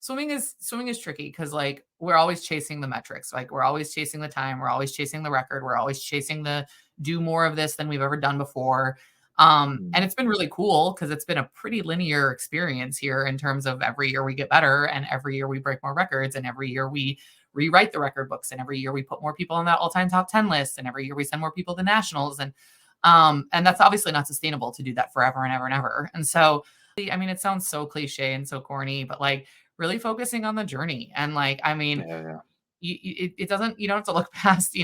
swimming is tricky because like we're always chasing the metrics. Like we're always chasing the time, we're always chasing the record, we're always chasing the do more of this than we've ever done before. And it's been really cool because it's been a pretty linear experience here in terms of every year we get better and every year we break more records and every year we rewrite the record books and every year we put more people on that all-time top 10 list and every year we send more people to nationals. And that's obviously not sustainable to do that forever and ever and ever. And so, I mean, it sounds so cliche and so corny, but like really focusing on the journey. And like, I mean, it doesn't, you don't have to look past,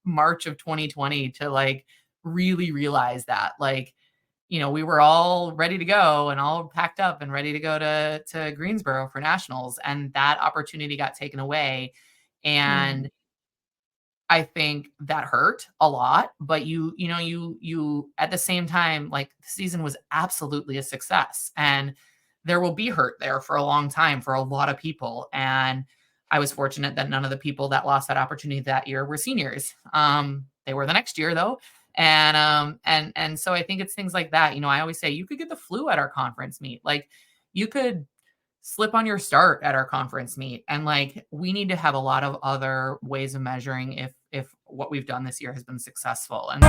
March of 2020 to like really realize that like, we were all ready to go and all packed up and ready to go to Greensboro for nationals. And that opportunity got taken away. And I think that hurt a lot, but you at the same time, like the season was absolutely a success and there will be hurt there for a long time for a lot of people. And I was fortunate that none of the people that lost that opportunity that year were seniors. They were the next year though. And so I think it's things like that. I always say you could get the flu at our conference meet. Like you could slip on your start at our conference meet. And like, we need to have a lot of other ways of measuring if what we've done this year has been successful. And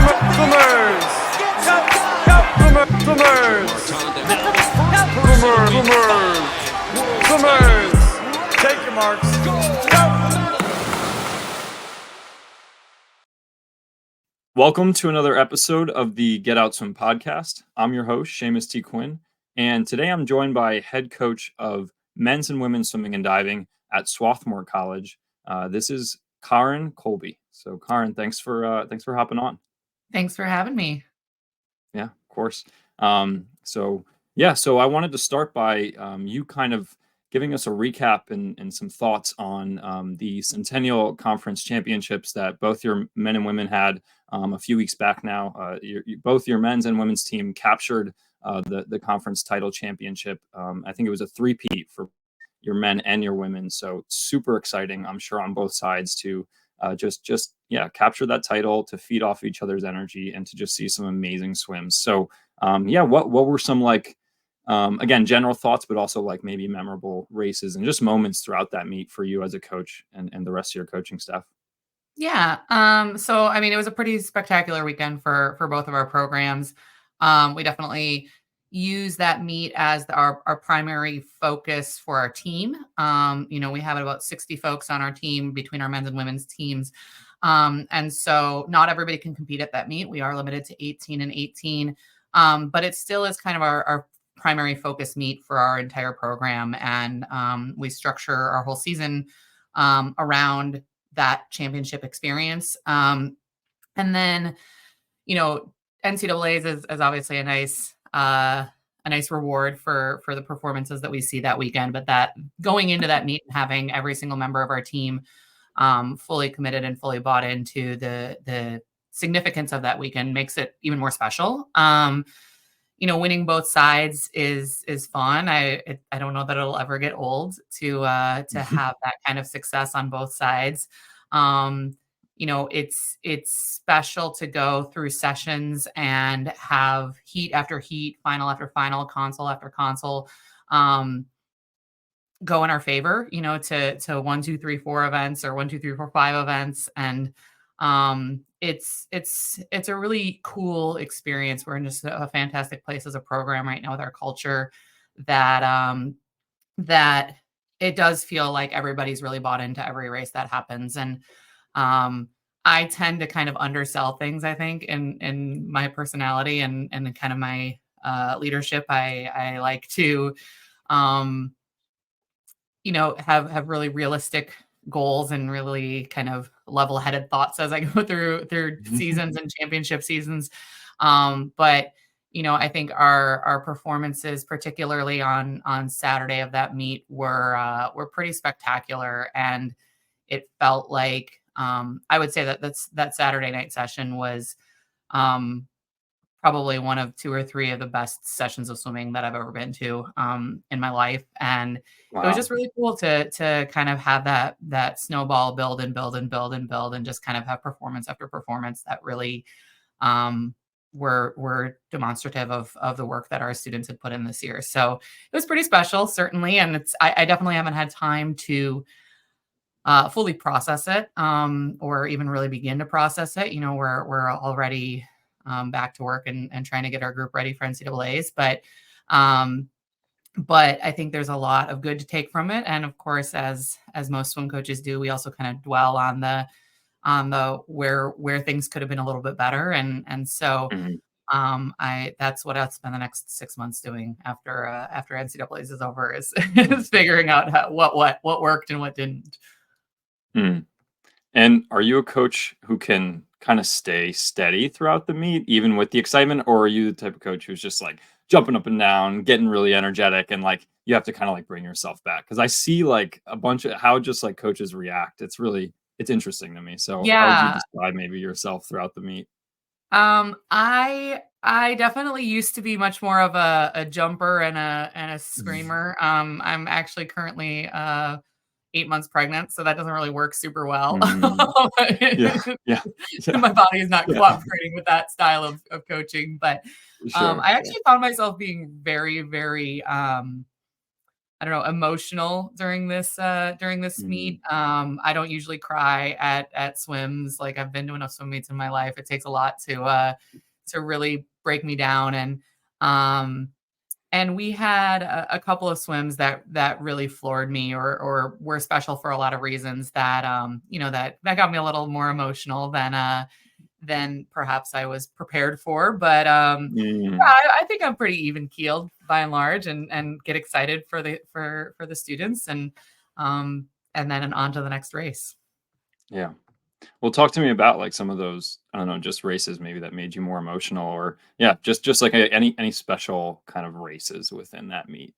take your marks. Welcome to another episode of the Get Out Swim podcast. I'm your host, Seamus T. Quinn, and today I'm joined by head coach of men's and women's swimming and diving at Swarthmore College. This is Karin Colby. So, Karin, thanks for hopping on. Thanks for having me. Yeah, of course. So I wanted to start by you kind of giving us a recap and some thoughts on the Centennial Conference Championships that both your men and women had a few weeks back now. Both your men's and women's team captured the conference title championship. I think it was a three-peat for your men and your women. So super exciting, I'm sure, on both sides to just capture that title, to feed off each other's energy, and to just see some amazing swims. So what were some like again, general thoughts, but also like maybe memorable races and just moments throughout that meet for you as a coach and the rest of your coaching staff? Yeah. So, I mean, it was a pretty spectacular weekend for both of our programs. We definitely use that meet as our primary focus for our team. We have about 60 folks on our team between our men's and women's teams. And so not everybody can compete at that meet. We are limited to 18 and 18. But it still is kind of our primary focus meet for our entire program. And we structure our whole season around that championship experience. And then, NCAA's is obviously a nice reward for the performances that we see that weekend. But that going into that meet and having every single member of our team fully committed and fully bought into the significance of that weekend makes it even more special. Winning both sides is fun. I don't know that it'll ever get old to have that kind of success on both sides. It's special to go through sessions and have heat after heat, final after final, console after console, go in our favor, to 1, 2, 3, 4 events or 1, 2, 3, 4, 5 events. And it's a really cool experience. We're in just a fantastic place as a program right now with our culture that it does feel like everybody's really bought into every race that happens. And I tend to kind of undersell things, I think, in my personality and kind of my leadership. I like to, have really realistic goals and really kind of level-headed thoughts as I go through seasons and championship seasons. But I think our performances, particularly on Saturday of that meet, were pretty spectacular, and it felt like I would say that Saturday night session was probably one of 2 or 3 of the best sessions of swimming that I've ever been to in my life. And It was just really cool to kind of have that snowball build and build and build and build and just kind of have performance after performance that really were demonstrative of the work that our students had put in this year. So it was pretty special, certainly. And I definitely haven't had time to fully process it, or even really begin to process it. We're already back to work and trying to get our group ready for NCAAs, um, but I think there's a lot of good to take from it. And of course, as most swim coaches do, we also kind of dwell on the where things could have been a little bit better. And so Mhm. that's what I'll spend the next 6 months doing after NCAAs is over, is figuring out what worked and what didn't. Mm. And are you a coach who can kind of stay steady throughout the meet, even with the excitement, or are you the type of coach who's just like jumping up and down, getting really energetic, and like you have to kind of like bring yourself back? Because I see like a bunch of how just like coaches react. It's interesting to me. So how would you Yeah. describe maybe yourself throughout the meet? I definitely used to be much more of a jumper and a screamer. I'm actually currently 8 months pregnant, so that doesn't really work super well. Mm, yeah, yeah, yeah, My body is not yeah. cooperating with that style of coaching. But Sure. I Yeah. actually found myself being very, very I don't know, emotional during this Mm, meet. I don't usually cry at swims. Like, I've been to enough swim meets in my life. It takes a lot to really break me down. Um and we had a couple of swims that really floored me, or were special for a lot of reasons, that got me a little more emotional than perhaps I was prepared for. But yeah, mm, I think I'm pretty even keeled by and large, and get excited for the students, and then on to the next race. yeah. Well, talk to me about like some of those, I don't know, just races maybe that made you more emotional, or yeah, just like any special kind of races within that meet.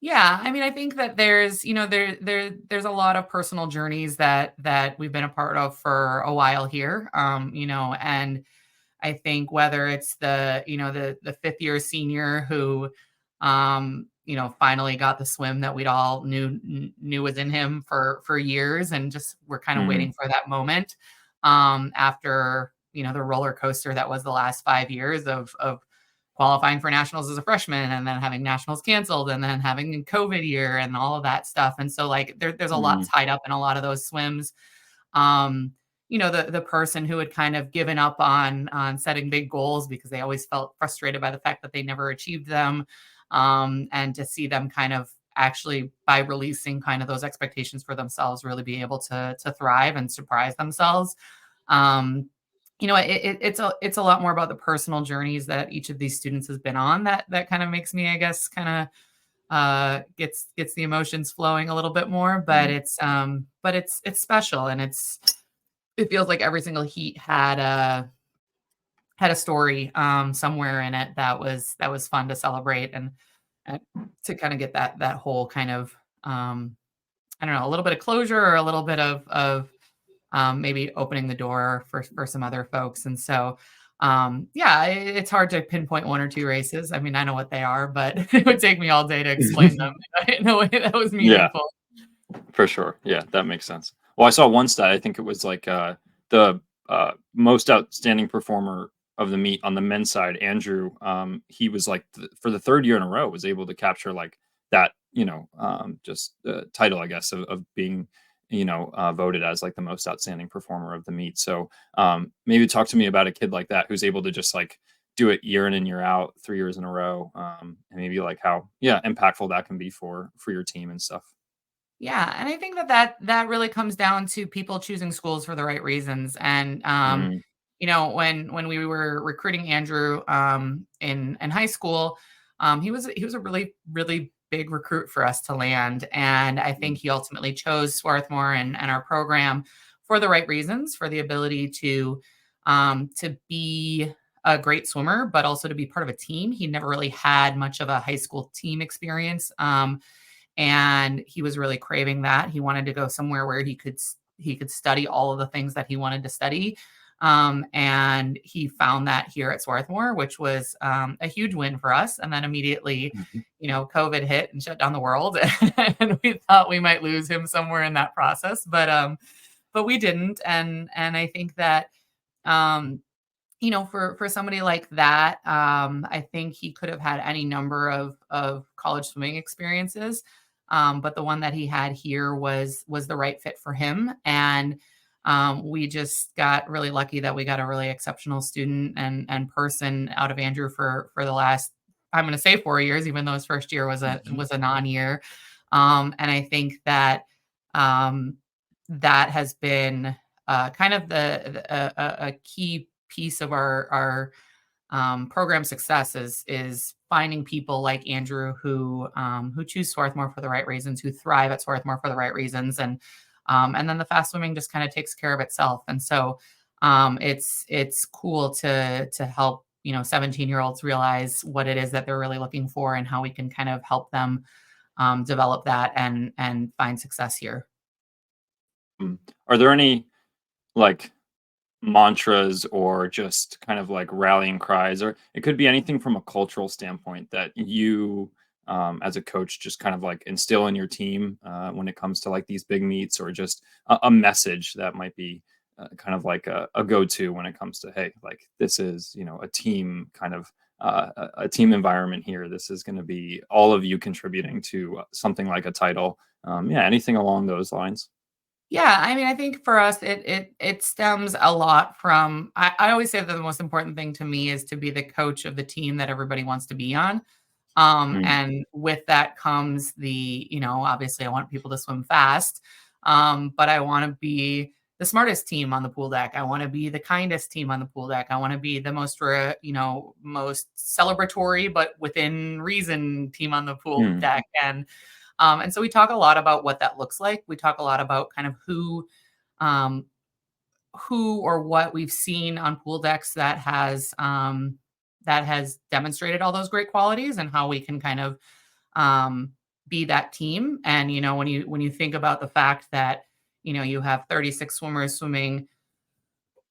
Yeah, I mean, I think that there's a lot of personal journeys that we've been a part of for a while here. And I think whether it's the fifth year senior who finally got the swim that we'd all knew was in him for years, and just we're kind of Mm, waiting for that moment, after the roller coaster that was the last 5 years of qualifying for nationals as a freshman, and then having nationals canceled, and then having a COVID year and all of that stuff. And so, like, there's a lot mm, tied up in a lot of those swims. um the person who had kind of given up on setting big goals because they always felt frustrated by the fact that they never achieved them, and to see them kind of actually, by releasing kind of those expectations for themselves, really be able to thrive and surprise themselves. It's a lot more about the personal journeys that each of these students has been on, that kind of makes me, I guess, kind of gets the emotions flowing a little bit more. But mm, it's special, and it feels like every single heat had a story somewhere in it that was fun to celebrate, and to kind of get that whole kind of, I don't know, a little bit of closure, or a little bit of maybe opening the door for some other folks. And so, yeah, it's hard to pinpoint one or two races. I mean, I know what they are, but it would take me all day to explain them in a way that was yeah, meaningful. for sure. Yeah, that makes sense. Well, I saw one stat. I think it was like the most outstanding performer of the meet on the men's side, Andrew. He was like for the third year in a row was able to capture like that, just title, I guess, of being, voted as like the most outstanding performer of the meet. So maybe talk to me about a kid like that who's able to just like do it year in and year out, 3 years in a row, and maybe like how impactful that can be for your team and stuff. Yeah, and I think that really comes down to people choosing schools for the right reasons. And Mm, when we were recruiting Andrew in high school, he was a really, really big recruit for us to land. And I think mm, he ultimately chose Swarthmore and our program for the right reasons, for the ability to be a great swimmer, but also to be part of a team. He never really had much of a high school team experience. And he was really craving that. He wanted to go somewhere where he could study all of the things that he wanted to study. And he found that here at Swarthmore, which was a huge win for us. And then immediately, mhm, COVID hit and shut down the world, and we thought we might lose him somewhere in that process, but we didn't. And I think that um, for somebody like that, I think he could have had any number of college swimming experiences, but the one that he had here was the right fit for him, and we just got really lucky that we got a really exceptional student and person out of Andrew for the last, I'm going to say 4 years, even though his first year was a non-year, and I think that um, that has been kind of a key piece of our program success is finding people like Andrew who choose Swarthmore for the right reasons, who thrive at Swarthmore for the right reasons, and then the fast swimming just kind of takes care of itself. And so it's cool to help 17-year-olds realize what it is that they're really looking for and how we can kind of help them develop that and find success here. Are there any like mantras or just kind of like rallying cries, or it could be anything from a cultural standpoint that you as a coach just kind of like instill in your team when it comes to like these big meets, or just a message that might be kind of like a go-to when it comes to, hey, like this is a team kind of a team environment here, this is going to be all of you contributing to something like a title. Yeah, anything along those lines. Yeah, I mean, I think for us, it stems a lot from. I always say that the most important thing to me is to be the coach of the team that everybody wants to be on. Mm, And with that comes obviously I want people to swim fast, but I want to be the smartest team on the pool deck. I want to be the kindest team on the pool deck. I want to be the most celebratory, but within reason team on the pool mm, deck. And so we talk a lot about what that looks like. We talk a lot about kind of um, who or what we've seen on pool decks that has demonstrated all those great qualities and how we can kind of um, be that team. And when you think about the fact that you have 36 swimmers swimming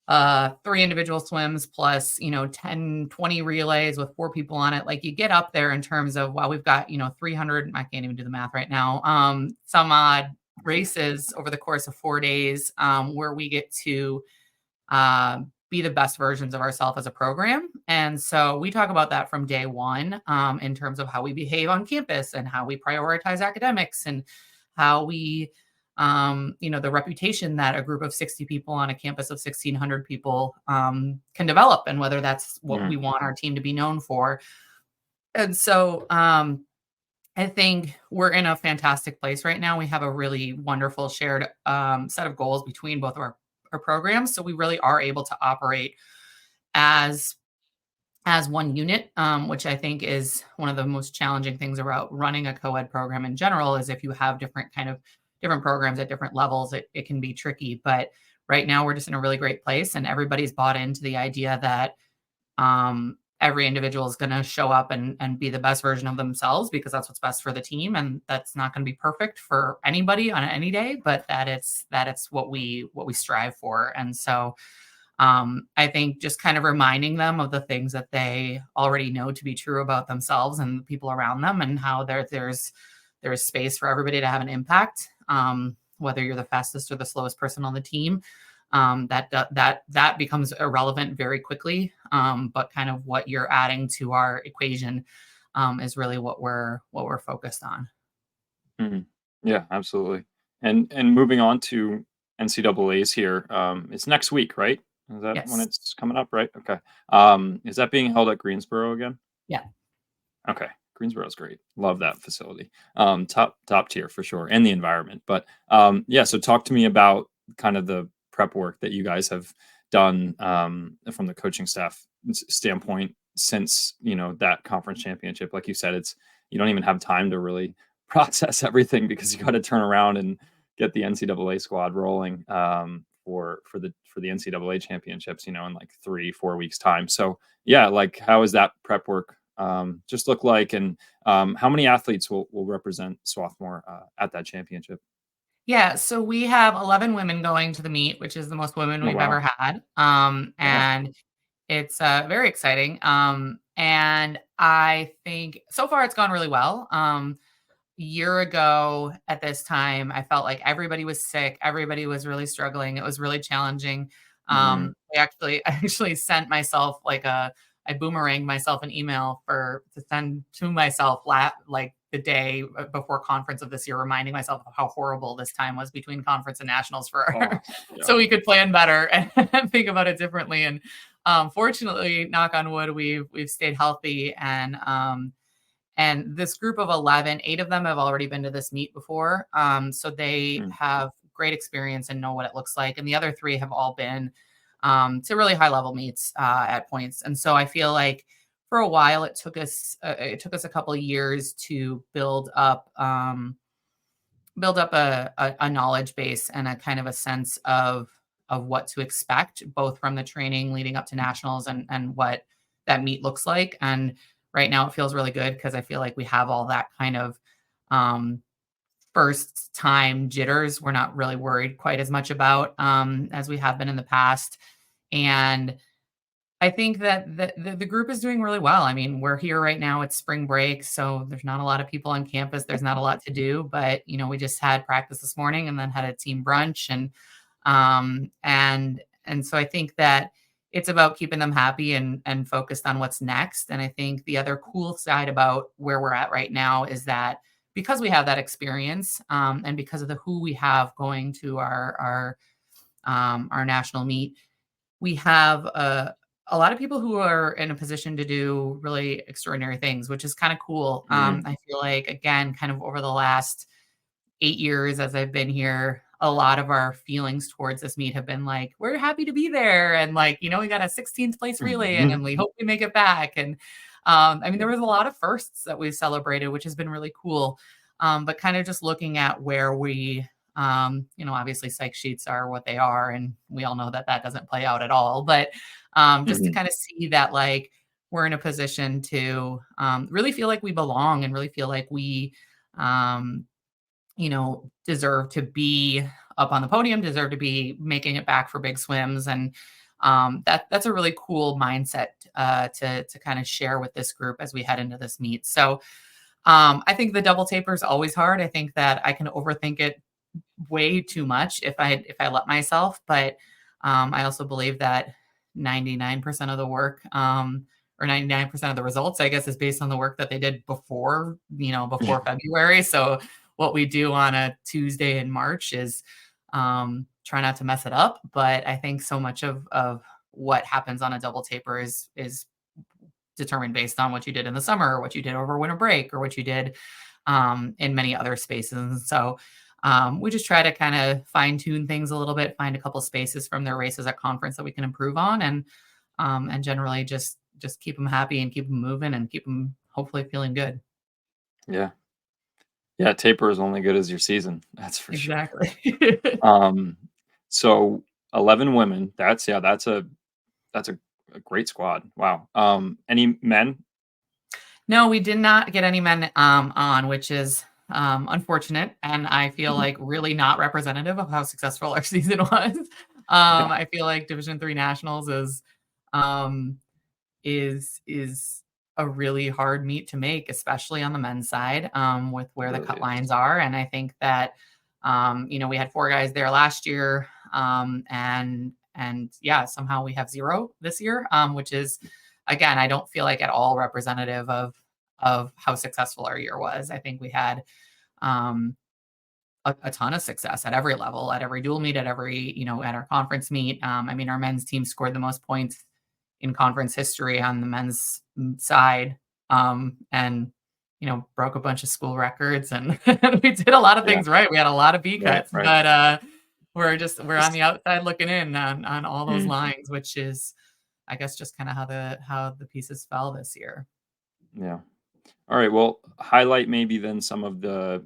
3 individual swims plus 10, 20 relays with 4 people on it, like you get up there in terms of, wow, we've got 300, I can't even do the math right now, some odd races over the course of 4 days, where we get to be the best versions of ourselves as a program. And so we talk about that from day one, in terms of how we behave on campus and how we prioritize academics and how we, the reputation that a group of 60 people on a campus of 1,600 people can develop, and whether that's what we mm, want our team to be known for. And so I think we're in a fantastic place right now. We have a really wonderful shared set of goals between both of our programs. So we really are able to operate as one unit, which I think is one of the most challenging things about running a co-ed program in general. Is if you have different programs at different levels, it can be tricky. But right now we're just in a really great place, and everybody's bought into the idea that every individual is going to show up and be the best version of themselves, because that's what's best for the team. And that's not going to be perfect for anybody on any day, but that it's what we strive for. And so I think just kind of reminding them of the things that they already know to be true about themselves and the people around them, and how there's space for everybody to have an impact, whether you're the fastest or the slowest person on the team. That becomes irrelevant very quickly. But kind of what you're adding to our equation is really what we're focused on. mm. Yeah, absolutely. And moving on to NCAA's here, it's next week, right? Is that when Yes. it's coming up, right? Okay. Is that being held at Greensboro again? Yeah. Okay. Greensboro's great. Love that facility. Top tier for sure, and the environment. But yeah, so talk to me about kind of the prep work that you guys have done from the coaching staff standpoint since that conference championship. Like you said, it's you don't even have time to really process everything because you got to turn around and get the NCAA squad rolling for the NCAA championships, in like 3-4 weeks time. So yeah, like how is that prep work just look like, and how many athletes will represent Swarthmore at that championship? Yeah, so we have 11 women going to the meet, which is the most women Oh we've ever wow, had. yeah, And it's very exciting. And I think so far it's gone really well. Year ago at this time, I felt like everybody was sick. Everybody was really struggling. It was really challenging. Mhm. I actually sent myself I boomeranged myself an email to send to myself like the day before conference of this year, reminding myself of how horrible this time was between conference and nationals Oh, yeah. so we could plan better and think about it differently. And fortunately, knock on wood, we've stayed healthy. And this group of 11, 8 of them have already been to this meet before. So they Mm, have great experience and know what it looks like. And the other 3 have all been to really high level meets at points. And so I feel like for a while it took us a couple of years to build up a knowledge base and a kind of a sense of what to expect, both from the training leading up to nationals and what that meet looks like. And right now it feels really good because I feel like we have all that kind of um, first time jitters. We're not really worried quite as much about as we have been in the past. And I think that the group is doing really well. I mean, we're here right now. It's spring break, so there's not a lot of people on campus. There's not a lot to do, but we just had practice this morning and then had a team brunch and so I think that it's about keeping them happy and focused on what's next. And I think the other cool side about where we're at right now is that because we have that experience and because of the who we have going to our national meet, we have a lot of people who are in a position to do really extraordinary things, which is kind of cool. mhm, I feel like, again, kind of over the last 8 years as I've been here, a lot of our feelings towards this meet have been like, we're happy to be there. And we got a 16th place relay in mhm. and we hope we make it back. And I mean, there was a lot of firsts that we celebrated, which has been really cool. But kind of just looking at where obviously psych sheets are what they are. And we all know that that doesn't play out at all. But just to Mhm. kind of see that, like, we're in a position to really feel like we belong and really feel like we, um, deserve to be up on the podium, deserve to be making it back for big swims. And that's a really cool mindset to kind of share with this group as we head into this meet. So I think the double taper is always hard. I think that I can overthink it way too much if I let myself. But I also believe that 99% of the work, or 99% of the results, I guess, is based on the work that they did before February. So what we do on a Tuesday in March is try not to mess it up. But I think so much of what happens on a double taper is determined based on what you did in the summer or what you did over winter break or what you did in many other spaces. And so we just try to kind of fine tune things a little bit, find a couple spaces from their races at conference that we can improve on, and generally just keep them happy and keep them moving and keep them hopefully feeling good. Yeah. Yeah, taper is only good as your season, that's for sure. Exactly. Um, so 11 women, that's a great squad. Wow. Any men? No, we did not get any men on, which is unfortunate, and I feel Mhm. like really not representative of how successful our season was. Yeah. I feel like Division Three Nationals um, is a really hard meet to make, especially on the men's side, with It where the really cut is. lines are. And I think that we had 4 guys there last year, and yeah, somehow we have 0 this year, which is, again, I don't feel like at all representative of how successful our year was. I think we had um, a ton of success at every level, at every dual meet, at our conference meet. I mean, our men's team scored the most points in conference history on the men's side, and broke a bunch of school records, and we did a lot of Yeah. things right. We had a lot of B Right, cuts, right. but we're on Just the outside looking in on all those mm, lines, which is, I guess, just kind of how the pieces fell this year. yeah. All right, well, highlight maybe then some of the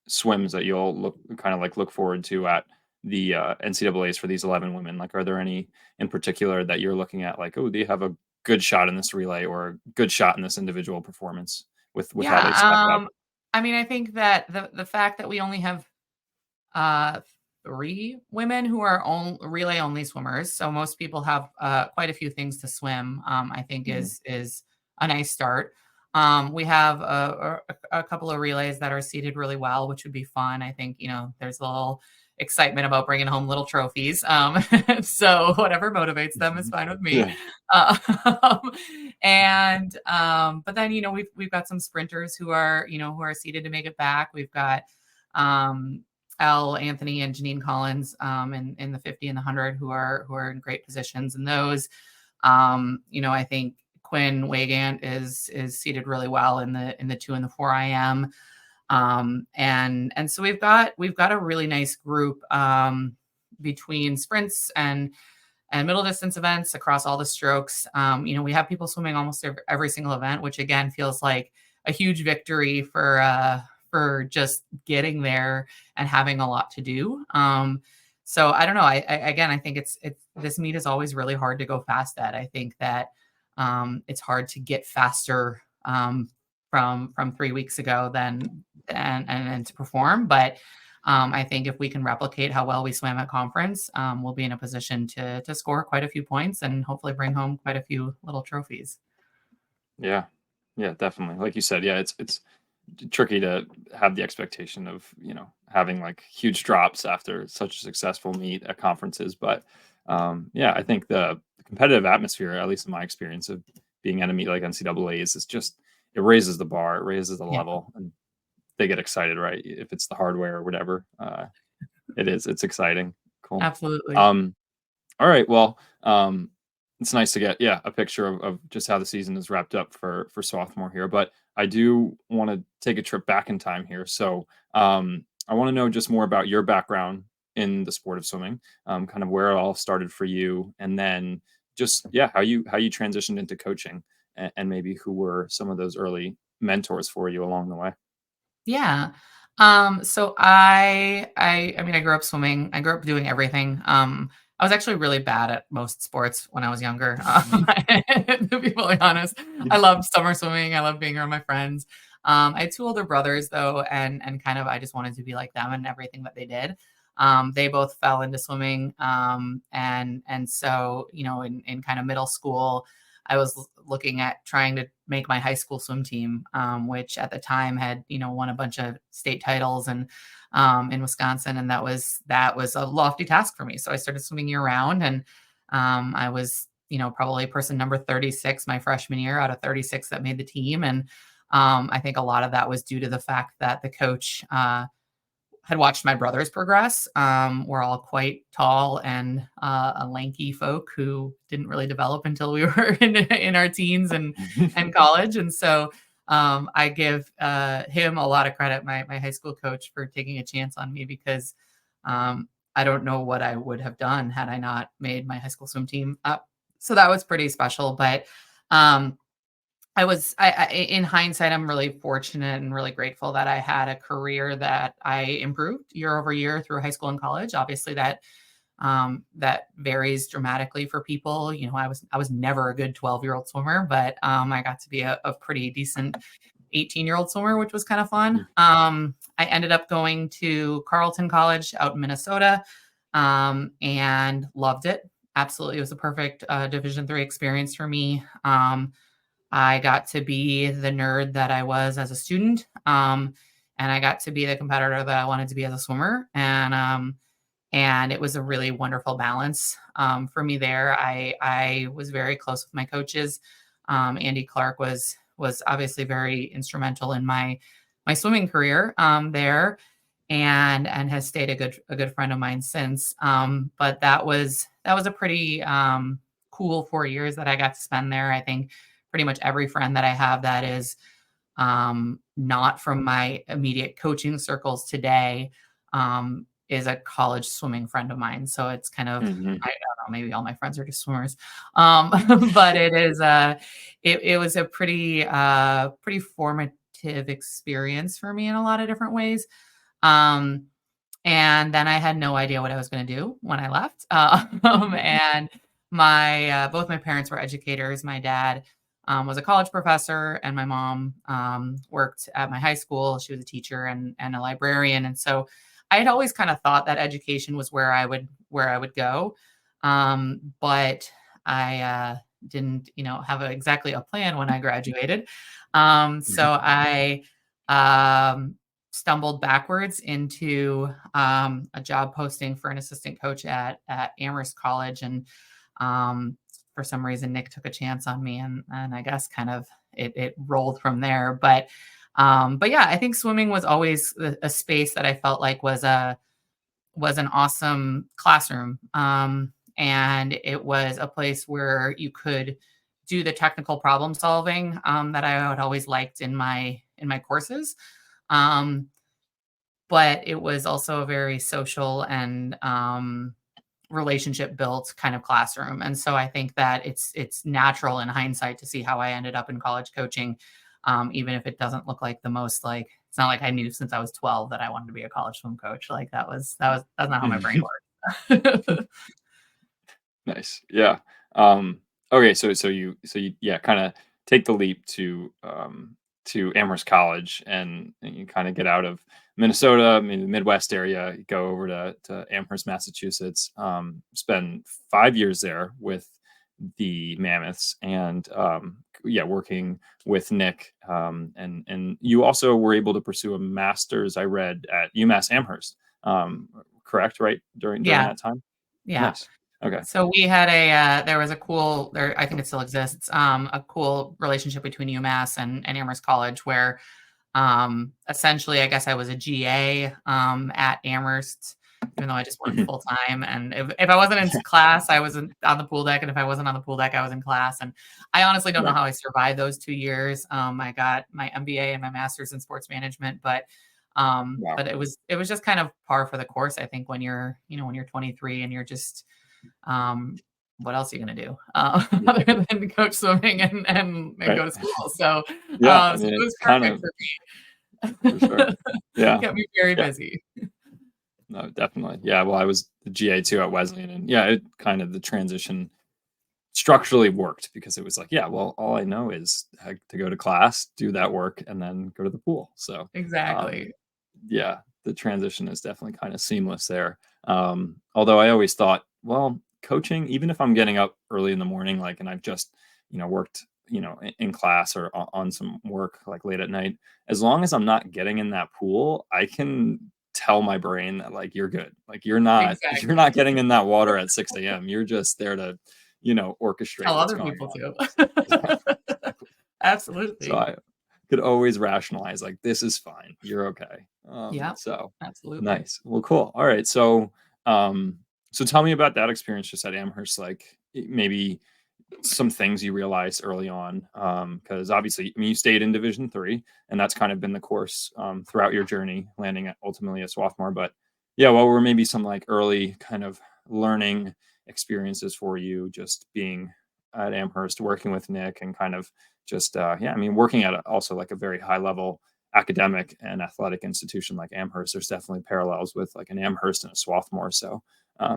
swims that you'll look forward to at the NCAAs for these 11 women. Like, are there any in particular that you're looking at? Like, oh, they have a good shot in this relay or a good shot in this individual performance with how they stack Yeah, up. I mean, I think that the fact that we only have uh, 3 women who are relay only swimmers. So most people have quite a few things to swim. I think Hmm. is a nice start. We have a couple of relays that are seated really well, which would be fun. I think there's a little excitement about bringing home little trophies. So whatever motivates them is fine with me. Yeah. But then, we've got some sprinters who are seeded to make it back. We've got Elle, Anthony, and Janine Collins in the 50 and the 100 who are in great positions in those. I think Quinn Wagant is seated really well in the 2 and the 4 IM. And so we've got a really nice group between sprints and middle distance events across all the strokes. We have people swimming almost every single event, which again feels like a huge victory for just getting there and having a lot to do. So I don't know. I think it's this meet is always really hard to go fast at. I think that it's hard to get faster from 3 weeks ago and to perform. But I think if we can replicate how well we swam at conference, we'll be in a position to score quite a few points and hopefully bring home quite a few little trophies. Yeah, definitely. Like you said, yeah, it's tricky to have the expectation of, having like huge drops after such a successful meet at conferences. But I think the competitive atmosphere, at least in my experience of being at a meet like NCAA's, is just, it raises the bar, it raises the level, and they get excited, right? If it's the hardware or whatever, it's exciting. Cool. Absolutely. All right. Well, it's nice to get a picture of just how the season is wrapped up for Swarthmore here. But I do want to take a trip back in time here. So I want to know just more about your background in the sport of swimming, kind of where it all started for you, and then just how you transitioned into coaching, and maybe who were some of those early mentors for you along the way. Yeah. So I mean, I grew up swimming. I grew up doing everything. I was actually really bad at most sports when I was younger. To be fully honest, I loved summer swimming. I loved being around my friends. I had 2 older brothers though, and kind of I just wanted to be like them and everything that they did. They both fell into swimming, and so in kind of middle school, I was looking at trying to make my high school swim team, which at the time had won a bunch of state titles and in Wisconsin, and that was a lofty task for me. So I started swimming year round, and I was probably person number 36 my freshman year out of 36 that made the team, and I think a lot of that was due to the fact that the coach had watched my brothers progress. We're all quite tall and a lanky folk who didn't really develop until we were in our teens and college. And so I give him a lot of credit, my high school coach, for taking a chance on me, because I don't know what I would have done had I not made my high school swim team up. So that was pretty special. But in hindsight, I'm really fortunate and really grateful that I had a career that I improved year over year through high school and college. Obviously that varies dramatically for people. I was never a good 12-year-old swimmer, but I got to be a pretty decent 18-year-old swimmer, which was kind of fun. I ended up going to Carleton College out in Minnesota, and loved it. Absolutely. It was a perfect Division III experience for me. I got to be the nerd that I was as a student, and I got to be the competitor that I wanted to be as a swimmer. And it was a really wonderful balance for me there. I was very close with my coaches. Andy Clark was obviously very instrumental in my swimming career there, and has stayed a good friend of mine since. But that was a pretty cool 4 years that I got to spend there. I think pretty much every friend that I have that is not from my immediate coaching circles today is a college swimming friend of mine. So it's kind of, I don't know, maybe all my friends are just swimmers. But it is it was a pretty formative experience for me in a lot of different ways. And then I had no idea what I was going to do when I left. And both my parents were educators. My dad was a college professor, and my mom worked at my high school. She was a teacher and a librarian. And so I had always kind of thought that education was where I would go. But I didn't, have exactly a plan when I graduated. So I stumbled backwards into a job posting for an assistant coach at Amherst College. And for some reason, Nick took a chance on me, and I guess kind of it rolled from there. But yeah, I think swimming was always a space that I felt like was an awesome classroom. And it was a place where you could do the technical problem solving that I had always liked in my courses. But it was also a very social and relationship built kind of classroom. And so I think that it's natural in hindsight to see how I ended up in college coaching, even if it doesn't look like the most, like, it's not like I knew since I was 12 that I wanted to be a college swim coach. Like that's not how my brain works. Nice. Yeah. Okay. So you yeah, kind of take the leap to Amherst College, and you kind of get out of Minnesota, maybe the Midwest area, you go over to Amherst, Massachusetts, spend 5 years there with the Mammoths, and yeah, working with Nick. And you also were able to pursue a master's, I read, at UMass Amherst. Correct, right? During Yeah. that time? Yeah. Nice. Okay. So we had there was a cool, I think it still exists, a cool relationship between UMass and Amherst College, where essentially, I guess I was a GA at Amherst, even though I just worked full time. And if I wasn't in class, I was on the pool deck. And if I wasn't on the pool deck, I was in class. And I honestly don't know Right. how I survived those 2 years. I got my MBA and my master's in sports management, but Wow. it was just kind of par for the course, I think, when you're 23 and you're just, what else are you going to do other than coach swimming and Right. go to school? So, Yeah. I so mean, it was it's kind perfect of for for sure. me. Yeah. Kept me very Yeah. busy. No, definitely. Yeah. Well, I was the GA too at Wesleyan, and yeah, it kind of the transition structurally worked because it was like, yeah, well, all I know is to go to class, do that work, and then go to the pool. So, um, Exactly. yeah, the transition is definitely kind of seamless there. Although I always thought, well, coaching, even if I'm getting up early in the morning, like, and I've just, worked, in class or on some work like late at night, as long as I'm not getting in that pool, I can tell my brain that, like, you're good. Like, you're not Exactly. getting in that water at 6 a.m. You're just there to, orchestrate Tell what's other going people on. too. Yeah, exactly. So Absolutely. I could always rationalize, like, this is fine. You're okay. Yep. So Absolutely. nice. Well, cool. All right. So tell me about that experience just at Amherst, like maybe some things you realized early on. Because obviously, I mean, you stayed in Division 3, and that's kind of been the course throughout your journey, landing ultimately at Swarthmore. But yeah, what were maybe some like early kind of learning experiences for you, just being at Amherst, working with Nick, and kind of just yeah, I mean, working at also like a very high level academic and athletic institution like Amherst. There's definitely parallels with like an Amherst and a Swarthmore. So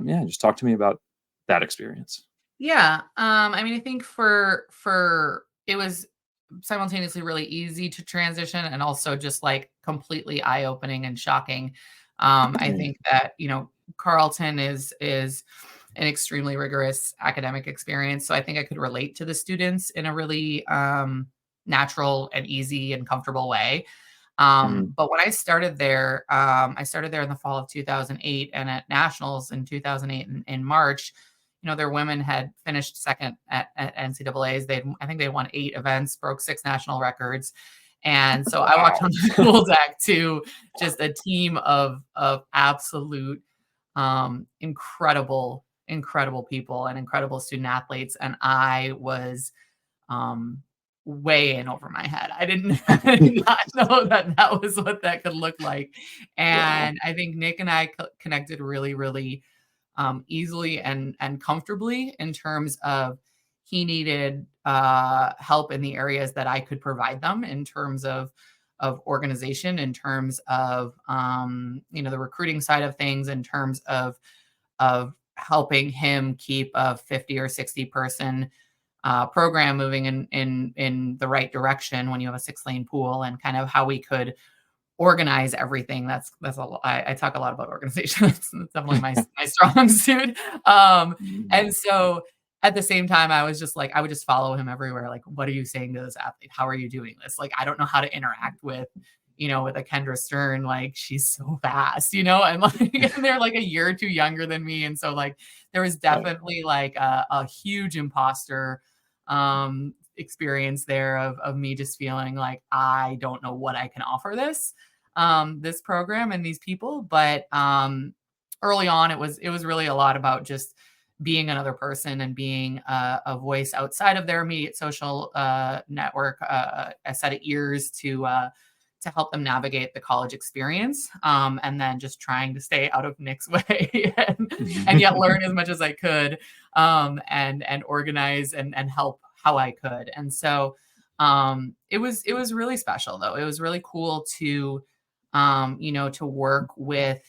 yeah, just talk to me about that experience. Yeah. I mean, I think for it was simultaneously really easy to transition and also just like completely eye-opening and shocking. I Mm, think that, Carleton is an extremely rigorous academic experience. So I think I could relate to the students in a really natural and easy and comfortable way. mm, But when I started there in the fall of 2008, and at nationals in 2008 in March, their women had finished second at NCAA's. I think they won 8 events, broke 6 national records. And so I walked wow. on the pool deck to just a team of absolute incredible people and incredible student athletes. And I was um, way in over my head. I did not know that was what that could look like. Wow. And I think Nick and I connected really, really easily and comfortably, in terms of he needed help in the areas that I could provide them, in terms of organization, in terms of the recruiting side of things, in terms of helping him keep a 50 or 60 person program moving in the right direction when you have a 6-lane pool, and kind of how we could organize everything. That's a lot. I talk a lot about organization. That's definitely my strong suit. Mm, And so at the same time, I was just like, I would just follow him everywhere. Like, what are you saying to this athlete? How are you doing this? Like, I don't know how to interact with with a Kendra Stern, like she's so fast, and like, and they're like a year or two younger than me. And so like, there was definitely like a huge imposter experience there of me just feeling like, I don't know what I can offer this program and these people. But early on, it was really a lot about just being another person and being a voice outside of their immediate social network, a set of ears to help them navigate the college experience, and then just trying to stay out of Nick's way and yet learn as much as I could, and organize and help how I could. And so it was really special, though. It was really cool to to work with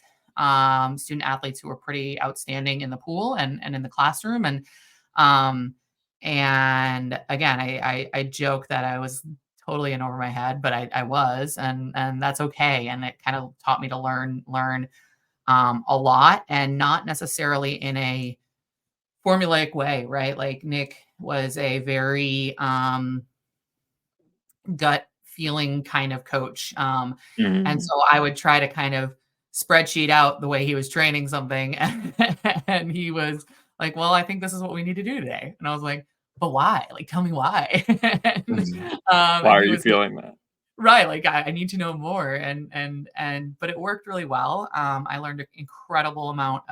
student athletes who were pretty outstanding in the pool and in the classroom. Um, and again, I joke that I was totally in over my head, but I was, and that's okay. And it kind of taught me to learn a lot, and not necessarily in a formulaic way, right? Like Nick was a very gut feeling kind of coach. And so I would try to kind of spreadsheet out the way he was training something. And he was like, well, I think this is what we need to do today. And I was like, but why? Like, tell me why. Why And are he you was like, feeling that? right, like I need to know more. But it worked really well. I learned an incredible amount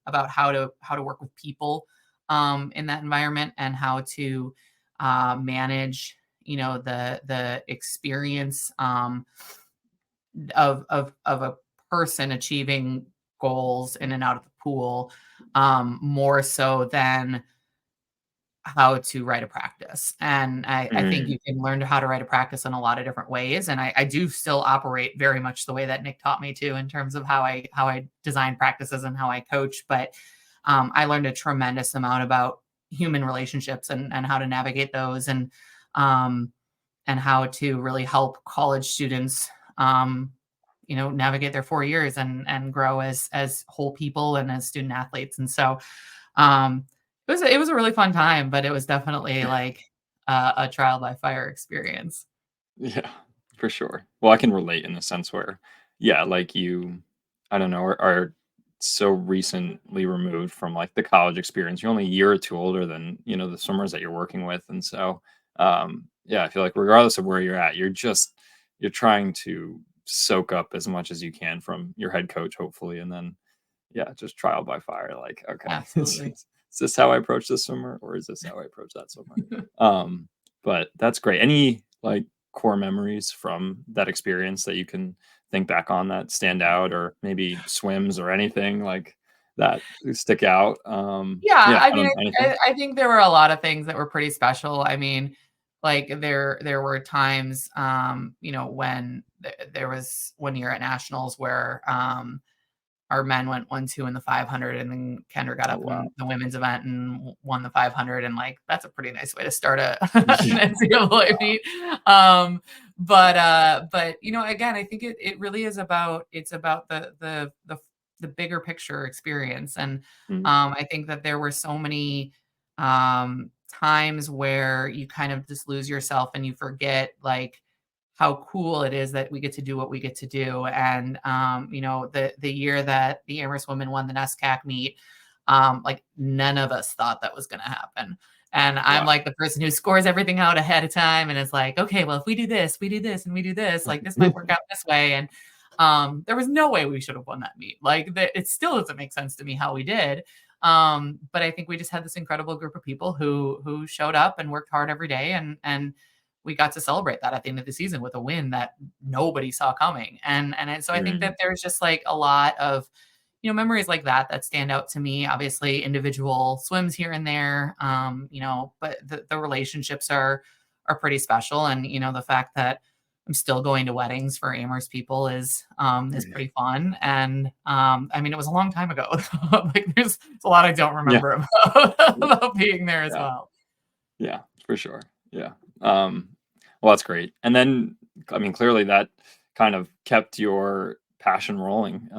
about how to work with people in that environment, and how to manage the experience of a person achieving goals in and out of the pool, more so than how to write a practice. And I think Mm, you can learn how to write a practice in a lot of different ways. And I do still operate very much the way that Nick taught me to, in terms of how I design practices and how I coach. But I learned a tremendous amount about human relationships, and how to navigate those, um, and how to really help college students, navigate their 4 years and grow as whole people and as student athletes. And so um, it was a really fun time, but it was definitely like a trial by fire experience. yeah, for sure. Well, I can relate in the sense where, yeah, like you, I don't know, are so recently removed from like the college experience. You're only a year or two older than, the swimmers that you're working with. And so, yeah, I feel like regardless of where you're at, you're trying to soak up as much as you can from your head coach, hopefully. And then, yeah, just trial by fire. Like, okay, Absolutely. is this how I approach this swimmer, or is this how I approach that swimmer? Um, but that's great. Any like core memories from that experience that you can think back on that stand out, or maybe swims or anything like that stick out? Yeah, Yeah, I I mean, don't know, anything. I think there were a lot of things that were pretty special. I mean, like there were times, when there was one year at nationals where our men went 1-2 in the 500, and then Kendra got Oh up wow. in the women's event and won the 500, and like that's a pretty nice way to start an Yeah. NCAA meet. But again, I think it really is about the bigger picture experience. And Mm, I think that there were so many times where you kind of just lose yourself and you forget like how cool it is that we get to do what we get to do. And the year that the Amherst women won the NESCAC meet, like none of us thought that was going to happen. And I'm wow. like the person who scores everything out ahead of time, and it's like, okay, well, if we do this, we do this, and we do this, like this might work out this way. And there was no way we should have won that meet. Like it still doesn't make sense to me how we did. But I think we just had this incredible group of people who showed up and worked hard every day, and we got to celebrate that at the end of the season with a win that nobody saw coming. So I think Mm, that there's just like a lot of memories like that stand out to me. Obviously, individual swims here and there, but the relationships are pretty special. And the fact that I'm still going to weddings for Amherst people is pretty fun. And I mean, it was a long time ago. Like there's a lot I don't yeah. remember about being there as Yeah. well. Yeah, for sure. Yeah. Well, that's great. And then, I mean, clearly that kind of kept your passion rolling,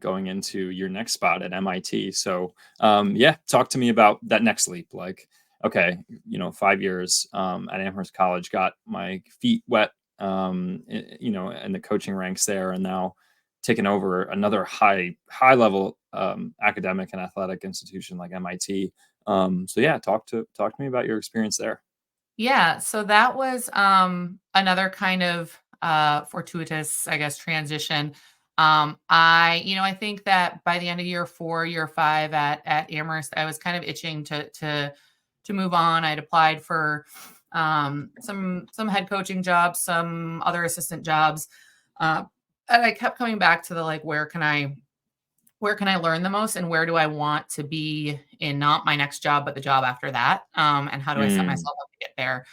going into your next spot at MIT. So, yeah, talk to me about that next leap. Like, okay, 5 years, at Amherst College, got my feet wet in the coaching ranks there, and now taking over another high level academic and athletic institution like MIT. So yeah, talk to me about your experience there. Yeah, so that was another kind of fortuitous, I guess, transition. I think that by the end of year 4, year 5 at Amherst, I was kind of itching to move on. I'd applied for some head coaching jobs, some other assistant jobs, uh, and I kept coming back to the like, where can I learn the most, and where do I want to be in not my next job, but the job after that? And how do I set Mm, myself up to get there?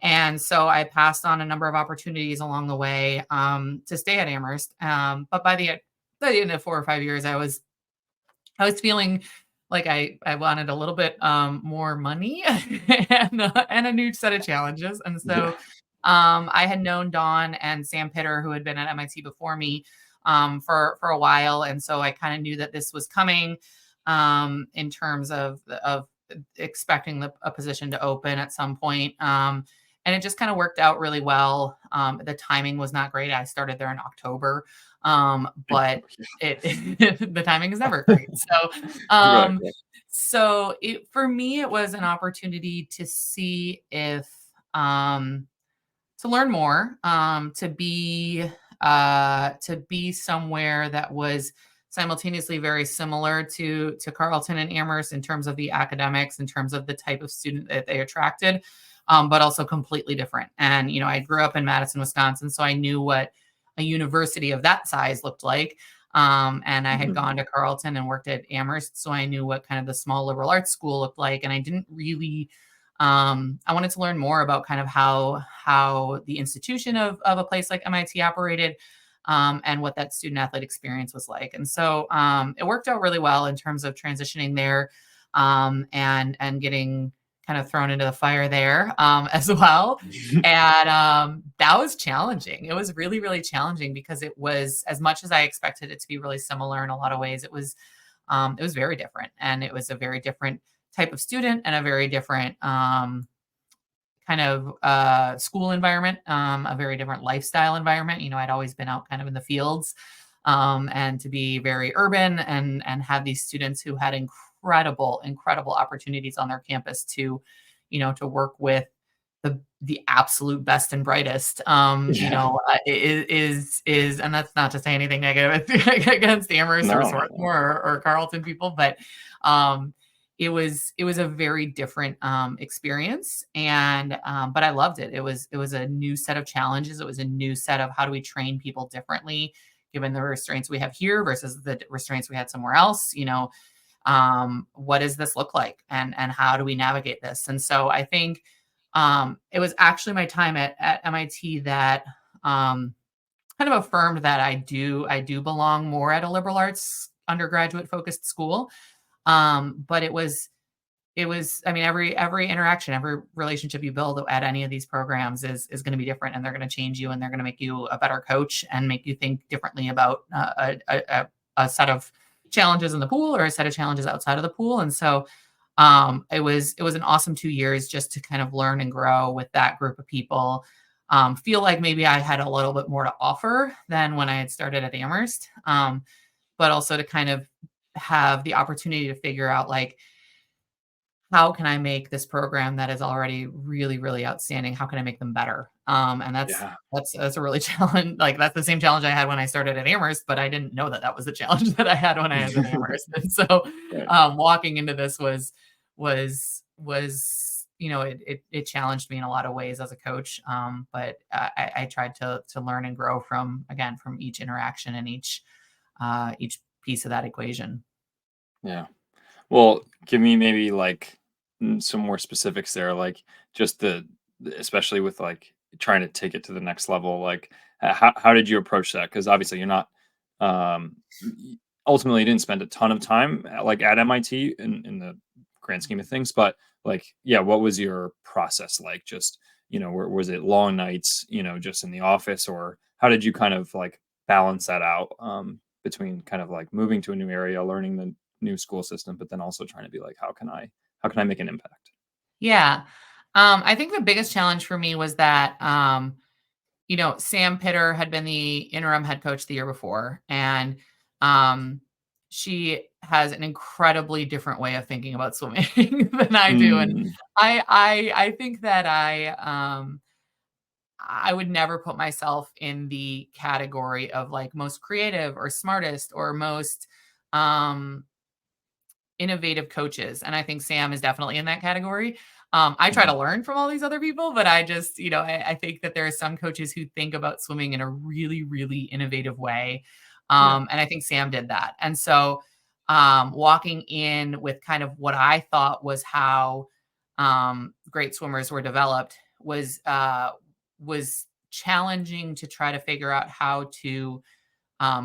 And so I passed on a number of opportunities along the way to stay at Amherst. But by the end of 4 or 5 years, I was feeling like I wanted a little bit more money and a new set of challenges. And so yeah. I had known Dawn and Sam Pitter, who had been at MIT before me, for a while, and so I kind of knew that this was coming in terms of expecting a position to open at some point. And it just kind of worked out really well. The timing was not great. I started there in October, but the timing is never great. So, Right, um, right. for me, it was an opportunity to see if to learn more, to be somewhere that was simultaneously very similar to Carleton and Amherst in terms of the academics, in terms of the type of student that they attracted, but also completely different. And I grew up in Madison, Wisconsin, so I knew what a university of that size looked like. And I had Mhm. gone to Carleton and worked at Amherst, so I knew what kind of the small liberal arts school looked like. And I didn't really I wanted to learn more about kind of how the institution of a place like MIT operated, and what that student athlete experience was like. And so it worked out really well in terms of transitioning there, and getting kind of thrown into the fire there as well. And that was challenging. It was really, really challenging because it was, as much as I expected it to be really similar in a lot of ways, it was very different, and it was a very different type of student and a very different kind of school environment, a very different lifestyle environment. I'd always been out kind of in the fields, and to be very urban and have these students who had incredible opportunities on their campus to work with the absolute best and brightest, Yeah. is, and that's not to say anything negative against Amherst or No, no. Swarthmore or Carleton people, but um, it was a very different experience, and but I loved it. It was a new set of challenges. It was a new set of how do we train people differently given the restraints we have here versus the restraints we had somewhere else. What does this look like, and how do we navigate this? And so I think it was actually my time at MIT that kind of affirmed that I do belong more at a liberal arts undergraduate focused school. But it was, I mean, every interaction, every relationship you build at any of these programs is going to be different, and they're going to change you, and they're going to make you a better coach and make you think differently about a set of challenges in the pool or a set of challenges outside of the pool. And so it was an awesome 2 years just to kind of learn and grow with that group of people. Feel like maybe I had a little bit more to offer than when I had started at Amherst, but also to kind of have the opportunity to figure out, like, how can I make this program that is already really, really outstanding? How can I make them better? And that's Yeah. that's a really challenge. Like, that's the same challenge I had when I started at Amherst, but I didn't know that that was the challenge that I had when I was at Amherst. And so, Right. walking into this was it challenged me in a lot of ways as a coach. But I tried to learn and grow from each interaction and each piece of that equation. Yeah. Well, give me maybe like some more specifics there, like just especially with like trying to take it to the next level. Like, how did you approach that? Because obviously you're not, ultimately you didn't spend a ton of time like at MIT in the grand scheme of things, but like, yeah, what was your process like? Just, was it long nights, just in the office, or how did you kind of like balance that out, between kind of like moving to a new area, learning the new school system, but then also trying to be like, how can I make an impact? Yeah. I think the biggest challenge for me was that, Sam Pitter had been the interim head coach the year before, and um, she has an incredibly different way of thinking about swimming than I do, and Mm, I think that I would never put myself in the category of like most creative or smartest or most um, innovative coaches. And I think Sam is definitely in that category. I try to mhm. learn from all these other people, but I just, I think that there are some coaches who think about swimming in a really, really innovative way. Yeah. And I think Sam did that. And so walking in with kind of what I thought was how great swimmers were developed was challenging to try to figure out how to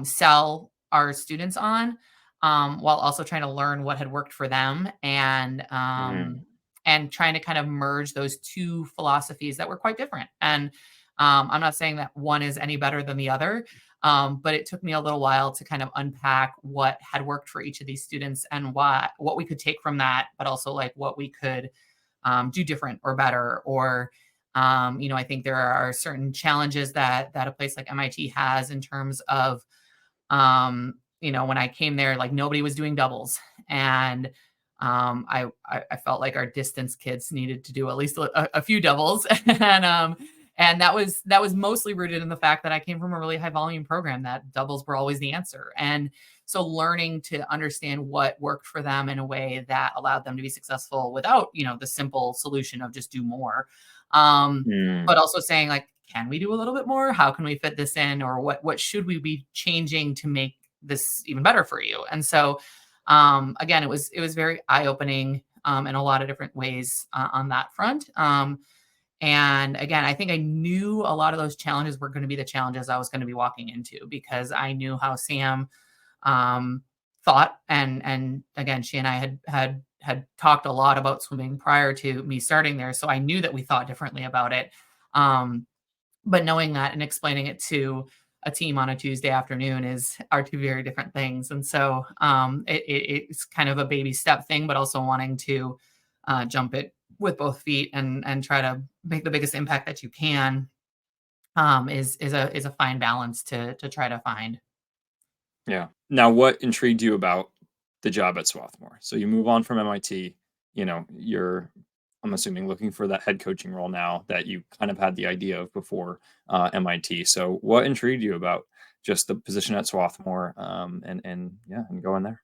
sell our students on, while also trying to learn what had worked for them Mm, and trying to kind of merge those two philosophies that were quite different. And I'm not saying that one is any better than the other, but it took me a little while to kind of unpack what had worked for each of these students and what we could take from that, but also like what we could do different or better. Or I think there are certain challenges that a place like MIT has in terms of when I came there, like nobody was doing doubles, and I felt like our distance kids needed to do at least a few doubles, and that was mostly rooted in the fact that I came from a really high volume program that doubles were always the answer, and so learning to understand what worked for them in a way that allowed them to be successful without the simple solution of just do more. mm, But also saying like, can we do a little bit more? How can we fit this in? Or what should we be changing to make this even better for you? And so again, it was very eye-opening in a lot of different ways on that front. And again, I think I knew a lot of those challenges were going to be the challenges I was going to be walking into because I knew how Sam um, thought, and again, she and I had talked a lot about swimming prior to me starting there, so I knew that we thought differently about it. Um, but knowing that and explaining it to a team on a Tuesday afternoon are two very different things, and so it's kind of a baby step thing, but also wanting to jump it with both feet and try to make the biggest impact that you can is a fine balance to try to find. yeah. Now, what intrigued you about the job at Swarthmore? So you move on from MIT, you're, I'm assuming, looking for that head coaching role now that you kind of had the idea of before MIT. So what intrigued you about just the position at Swarthmore, and yeah, and going there?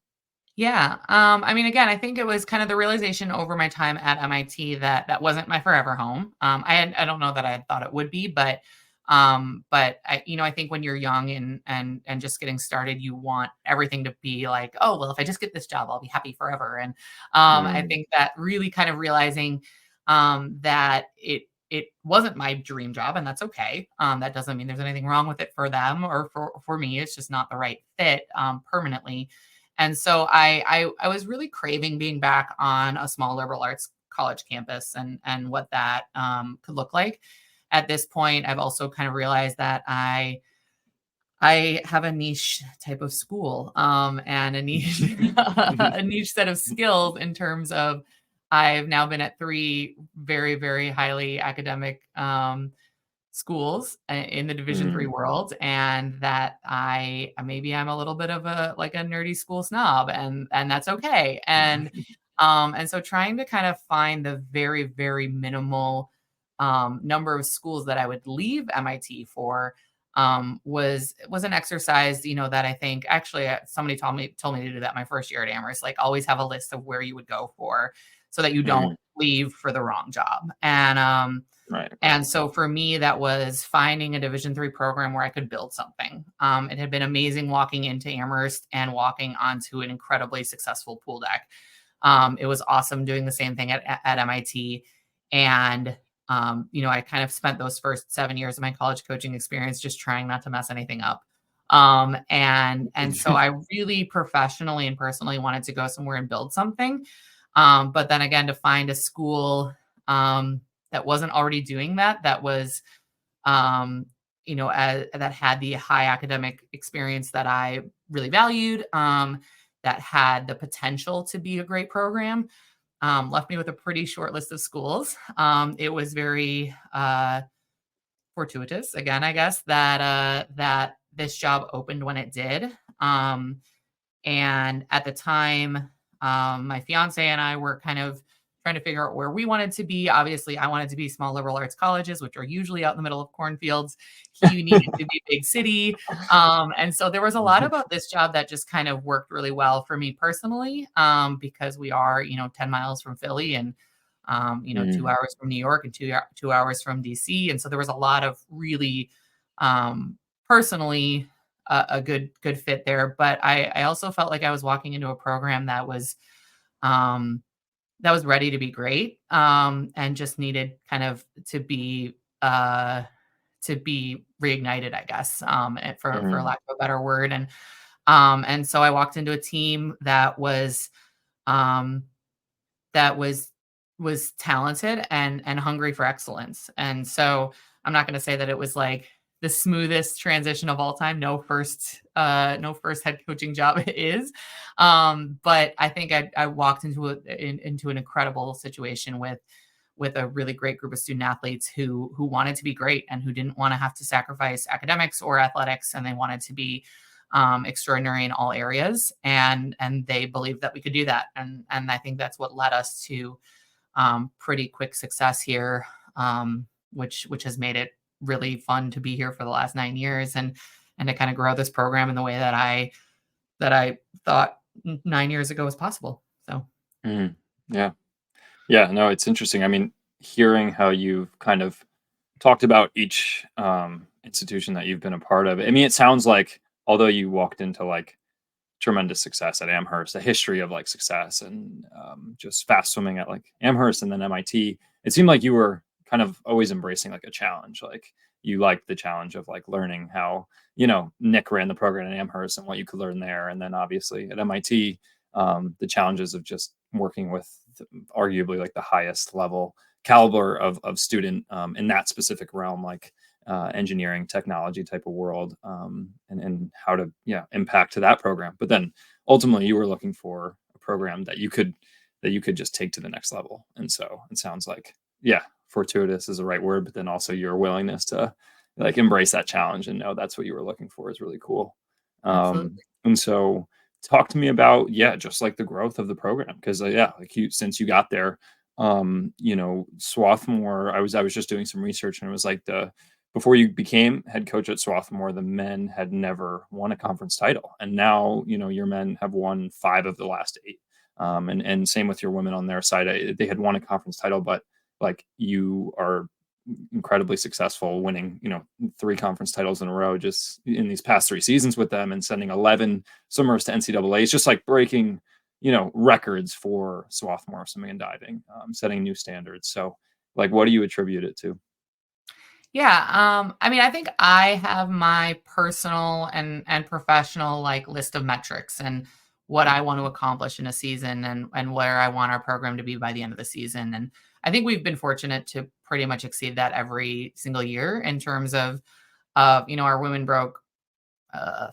Yeah. I mean, again, I think it was kind of the realization over my time at MIT that that wasn't my forever home. I don't know that I had thought it would be, but I think when you're young and just getting started, you want everything to be like, oh, well, if I just get this job, I'll be happy forever. And I Mm, think that really kind of realizing that it wasn't my dream job, and that's okay. That doesn't mean there's anything wrong with it for them or for me. It's just not the right fit permanently. And so I was really craving being back on a small liberal arts college campus and what that could look like. At this point, I've also kind of realized that I have a niche type of school and a niche a niche set of skills in terms of I've now been at three very very highly academic schools in the Division 3 mm, world, and that maybe I'm a little bit of a like a nerdy school snob, and that's okay. And so trying to kind of find the very very minimal number of schools that I would leave MIT for was an exercise, that I think actually somebody told me to do that my first year at Amherst, like always have a list of where you would go for so that you don't mm, leave for the wrong job. right. And so for me, that was finding a Division 3 program where I could build something. It had been amazing walking into Amherst and walking onto an incredibly successful pool deck. It was awesome doing the same thing at MIT. And, I kind of spent those first 7 years of my college coaching experience just trying not to mess anything up. And so I really professionally and personally wanted to go somewhere and build something. But then again, to find a school that wasn't already doing that, that was, that had the high academic experience that I really valued, that had the potential to be a great program, left me with a pretty short list of schools. It was very fortuitous again, I guess, that this job opened when it did. And at the time, my fiance and I were kind of trying to figure out where we wanted to be. Obviously, I wanted to be small liberal arts colleges, which are usually out in the middle of cornfields. He needed to be big city. And so there was a lot about this job that just kind of worked really well for me personally, because we are, 10 miles from Philly and, 2 hours from New York and 2 hours from DC. And so there was a lot of really, personally, a good fit there. But I also felt like I was walking into a program um, that was ready to be great, and just needed kind of to be reignited, I guess, for Mhm. lack of a better word. And so I walked into a team um, that was talented and hungry for excellence. And so I'm not going to say that it was like the smoothest transition of all time. No first head coaching job is. But I think I walked into an incredible situation with a really great group of student athletes who wanted to be great and who didn't want to have to sacrifice academics or athletics, and they wanted to be extraordinary in all areas, and they believed that we could do that, and I think that's what led us to pretty quick success here, which has made it really fun to be here for the last 9 years, and to kind of grow this program in the way that I thought 9 years ago was possible. So Mhm. Yeah. Yeah, no, it's interesting. I mean, hearing how you've kind of talked about each institution that you've been a part of. I mean, it sounds like although you walked into like tremendous success at Amherst, a history of like success and just fast swimming at like Amherst and then MIT, it seemed like you were kind of always embracing like a challenge. Like you liked the challenge of like learning how, Nick ran the program at Amherst and what you could learn there. And then obviously at MIT, the challenges of just working with arguably like the highest level caliber of student in that specific realm, like engineering, technology type of world, and how to impact to that program. But then ultimately, you were looking for a program that you could just take to the next level. And so it sounds like fortuitous is the right word, but then also your willingness to like embrace that challenge and know that's what you were looking for is really cool. absolutely. And so talk to me about just like the growth of the program because like you since you got there Swarthmore, I was just doing some research and it was like the before you became head coach at Swarthmore, the men had never won a conference title. And now, your men have won 5 of the last 8. And same with your women on their side. They had won a conference title, but like you are incredibly successful winning, 3 conference titles in a row just in these past 3 seasons with them and sending 11 swimmers to NCAA. It's just like breaking records for Swarthmore swimming and diving, setting new standards. So, like, what do you attribute it to? Yeah, I mean, I think I have my personal and professional like list of metrics and what I want to accomplish in a season and where I want our program to be by the end of the season. And I think we've been fortunate to pretty much exceed that every single year in terms of our women broke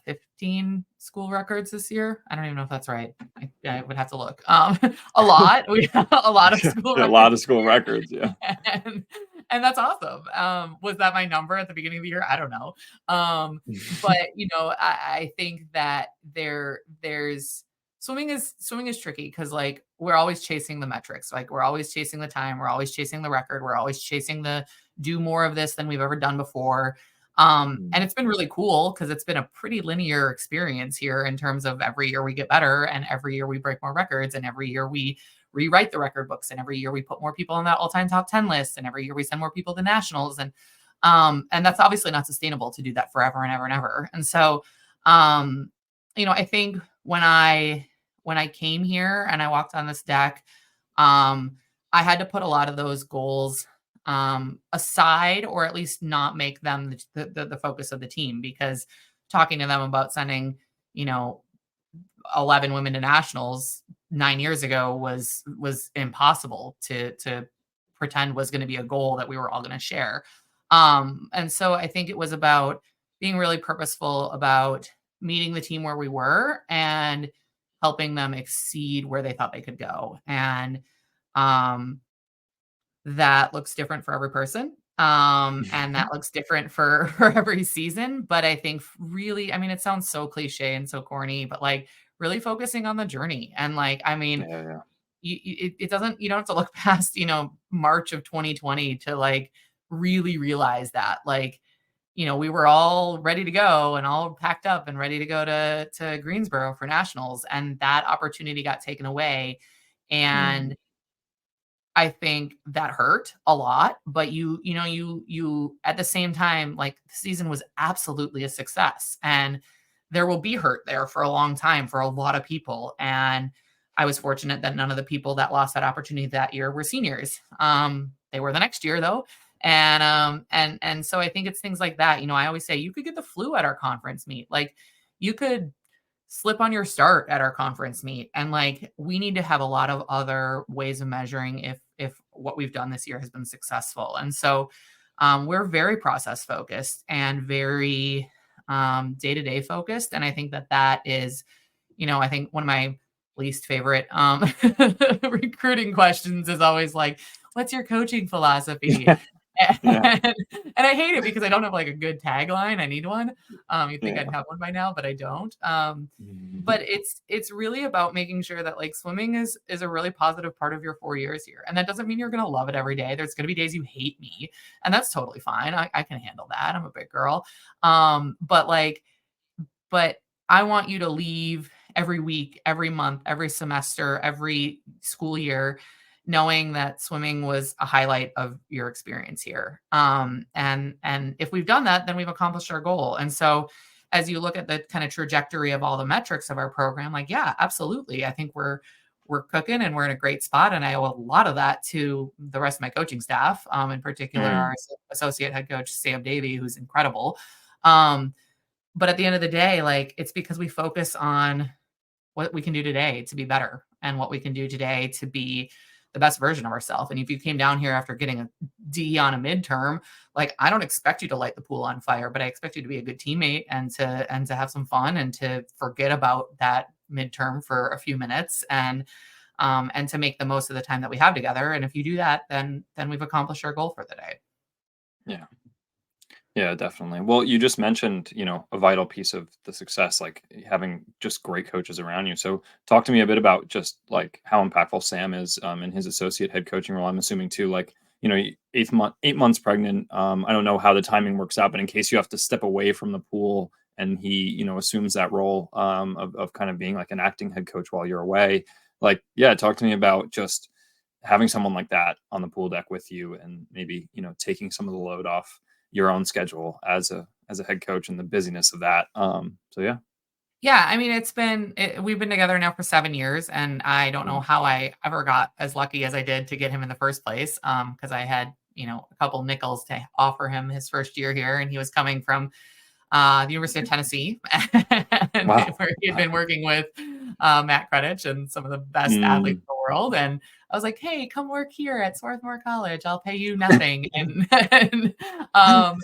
15 school records this year. I don't even know if that's right. I would have to look. A lot. We a lot of school Yeah, a lot records of school records. Yeah. and, and that's awesome. Was that my number at the beginning of the year? I don't know. But I think that there's swimming is tricky because like we're always chasing the metrics. Like we're always chasing the time, we're always chasing the record, we're always chasing the do more of this than we've ever done before. And it's been really cool because it's been a pretty linear experience here in terms of every year we get better and every year we break more records and every year we rewrite the record books and every year we put more people on that all-time top 10 list and every year we send more people to nationals and that's obviously not sustainable to do that forever and ever and ever. And so I think when I came here and I walked on this deck, I had to put a lot of those goals aside or at least not make them the focus of the team because talking to them about sending, you know, 11 women to nationals 9 years ago was impossible to pretend was going to be a goal that we were all going to share. And so I think it was about being really purposeful about meeting the team where we were and helping them exceed where they thought they could go. And um, that looks different for every person. And that looks different for every season. But I think really, I mean, it sounds so cliche and so corny, but like really focusing on the journey. And like, I mean, Yeah, yeah. it doesn't, you don't have to look past, March of 2020 to like really realize that like, we were all ready to go and all packed up and ready to go to Greensboro for nationals, and that opportunity got taken away. Mhm. And I think that hurt a lot, but you at the same time, like the season was absolutely a success, and there will be hurt there for a long time for a lot of people. And I was fortunate that none of the people that lost that opportunity that year were seniors. They were the next year though. And so I think it's things like that. I always say you could get the flu at our conference meet. Like you could slip on your start at our conference meet, and like we need to have a lot of other ways of measuring if what we've done this year has been successful. And so we're very process focused and very day-to-day focused, and I think that is, I think one of my least favorite recruiting questions is always like, what's your coaching philosophy? Yeah, And, I hate it because I don't have like a good tagline. I need one. You'd think yeah. I'd have one by now, but I don't. Mhm. But it's really about making sure that like swimming is a really positive part of your 4 years here. And that doesn't mean you're gonna love it every day. There's gonna be days you hate me, and that's totally fine. I can handle that. I'm a big girl. But like, but I want you to leave every week, every month, every semester, every school year, knowing that swimming was a highlight of your experience here. And if we've done that, then we've accomplished our goal. And so as you look at the kind of trajectory of all the metrics of our program, like, yeah, absolutely. I think we're cooking and we're in a great spot. And I owe a lot of that to the rest of my coaching staff, in particular, our Mm. associate head coach, Sam Davey, who's incredible. Um, but at the end of the day, like, it's because we focus on what we can do today to be better and what we can do today to be the best version of ourselves. And if you came down here after getting a D on a midterm, like I don't expect you to light the pool on fire, but I expect you to be a good teammate and to have some fun and to forget about that midterm for a few minutes and to make the most of the time that we have together. And if you do that, then we've accomplished our goal for the day. Yeah. Yeah, definitely. Well, you just mentioned, a vital piece of the success, like having just great coaches around you. So, talk to me a bit about just like how impactful Sam is in his associate head coaching role. I'm assuming too, like, 8 months pregnant. I don't know how the timing works out, but in case you have to step away from the pool and he, assumes that role of kind of being like an acting head coach while you're away. Like, yeah, talk to me about just having someone like that on the pool deck with you and maybe, taking some of the load off your own schedule as a head coach and the busyness of that. So yeah. Yeah, I mean, we've been together now for 7 years, and I don't know Mm. how I ever got as lucky as I did to get him in the first place, because I had, a couple nickels to offer him his first year here, and he was coming from the University of Tennessee, and Wow. where he had been working with Matt Credich and some of the best athletes Mm. in the world. And I was like, "Hey, come work here at Swarthmore College. I'll pay you nothing." And um,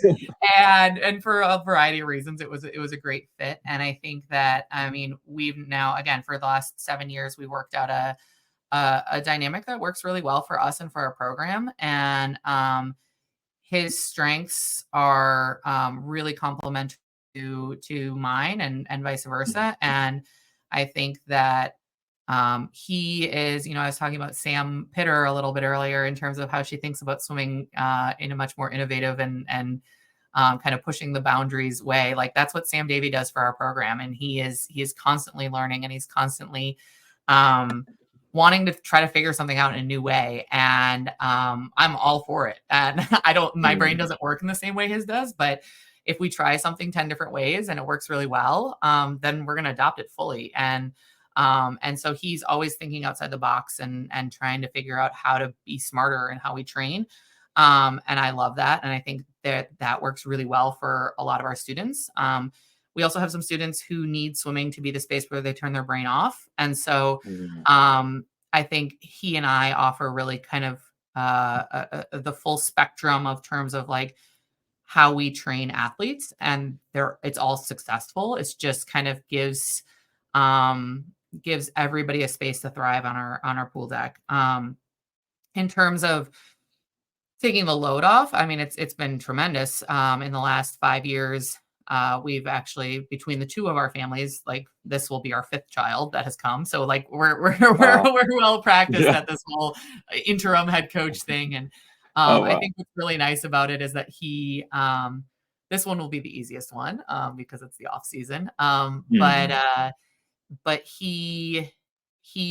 and for a variety of reasons, it was a great fit. And I think that, I mean, we've now, again, for the last 7 years, we worked out a dynamic that works really well for us and for our program. And his strengths are really complementary to mine, and vice versa. And I think that he is, I was talking about Sam Pitter a little bit earlier in terms of how she thinks about swimming in a much more innovative and kind of pushing the boundaries way. Like that's what Sam Davey does for our program, and he is constantly learning, and he's constantly um, wanting to try to figure something out in a new way. And I'm all for it. And my brain Mm. doesn't work in the same way his does, but if we try something 10 different ways and it works really well, then we're going to adopt it fully. And so he's always thinking outside the box and trying to figure out how to be smarter and how we train. And I love that. And I think that works really well for a lot of our students. We also have some students who need swimming to be the space where they turn their brain off. And so Mm. I think he and I offer really kind of the full spectrum of terms of like how we train athletes, and it's all successful. It's just kind of um, gives everybody a space to thrive on our pool deck. In terms of taking the load off. I mean, it's been tremendous. In the last 5 years, we've actually, between the two of our families, like this will be our fifth child that has come. So like Wow. we're well practiced Yeah. at this whole interim head coach thing. And Oh, I wow. think what's really nice about it is that this one will be the easiest one because it's the off season. Mhm. But he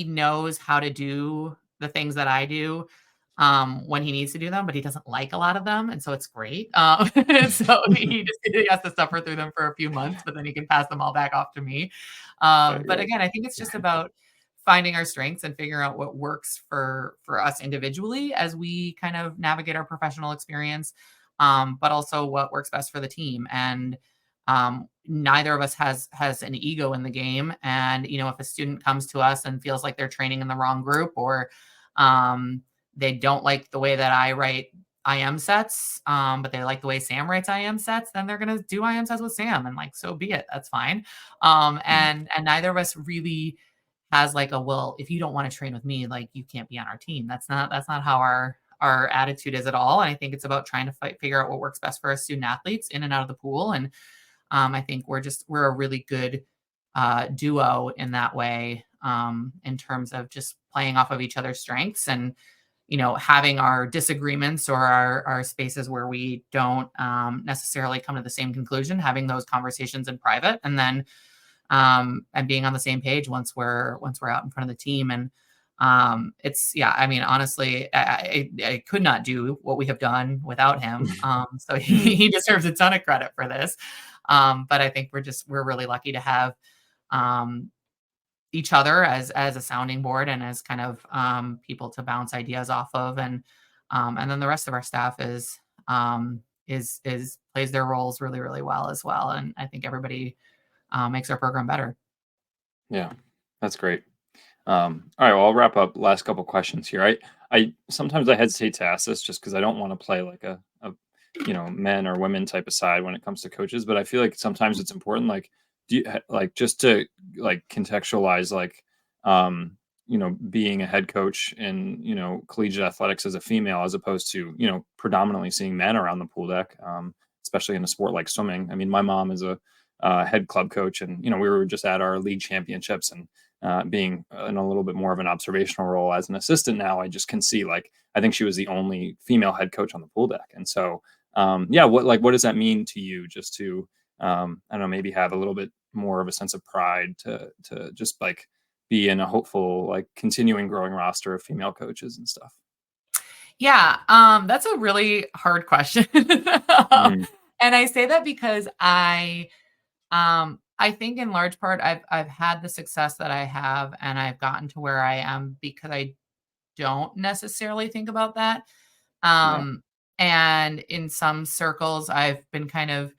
knows how to do the things that I do, when he needs to do them, but he doesn't like a lot of them, and so it's great. And so he has to suffer through them for a few months, but then he can pass them all back off to me. Right, But right. again, I think it's just about finding our strengths and figuring out what works for us individually as we kind of navigate our professional experience, but also what works best for the team. And neither of us has an ego in the game. And if a student comes to us and feels like they're training in the wrong group, or they don't like the way that I write IM sets, but they like the way Sam writes IM sets, then they're gonna do IM sets with Sam, and like so be it. That's fine. Mm. And neither of us really has like a, well, if you don't want to train with me, like you can't be on our team. That's not how our attitude is at all. And I think it's about trying to figure out what works best for our student athletes in and out of the pool. And I think we're a really good duo in that way, in terms of just playing off of each other's strengths, and having our disagreements, or our spaces where we don't necessarily come to the same conclusion, having those conversations in private, and then and being on the same page once we're out in front of the team. And it's, yeah, I mean, honestly, I could not do what we have done without him. So he, Mm. he deserves a ton of credit for this. But I think we're really lucky to have um, each other as a sounding board, and as kind of people to bounce ideas off of. And then the rest of our staff is plays their roles really, really well as well. And I think everybody makes our program better. Yeah, that's great. All right, well, I'll wrap up. Last couple questions here. I sometimes I hesitate to ask this just because I don't want to play like a men or women type of side when it comes to coaches, but I feel like sometimes it's important. Like, like just to like contextualize like being a head coach in collegiate athletics as a female, as opposed to predominantly seeing men around the pool deck, especially in a sport like swimming. I mean, my mom is a head club coach, and we were just at our league championships, and being in a little bit more of an observational role as an assistant now, I just can see, like, I think she was the only female head coach on the pool deck. And so, yeah, what does that mean to you, just to, I don't know, maybe have a little bit more of a sense of pride to just like be in a hopeful, like continuing growing roster of female coaches and stuff? Yeah, that's a really hard question. Mm, And I say that because I think in large part I've had the success that I have, and I've gotten to where I am because I don't necessarily think about that. yeah. Um, and in some circles, I've been kind of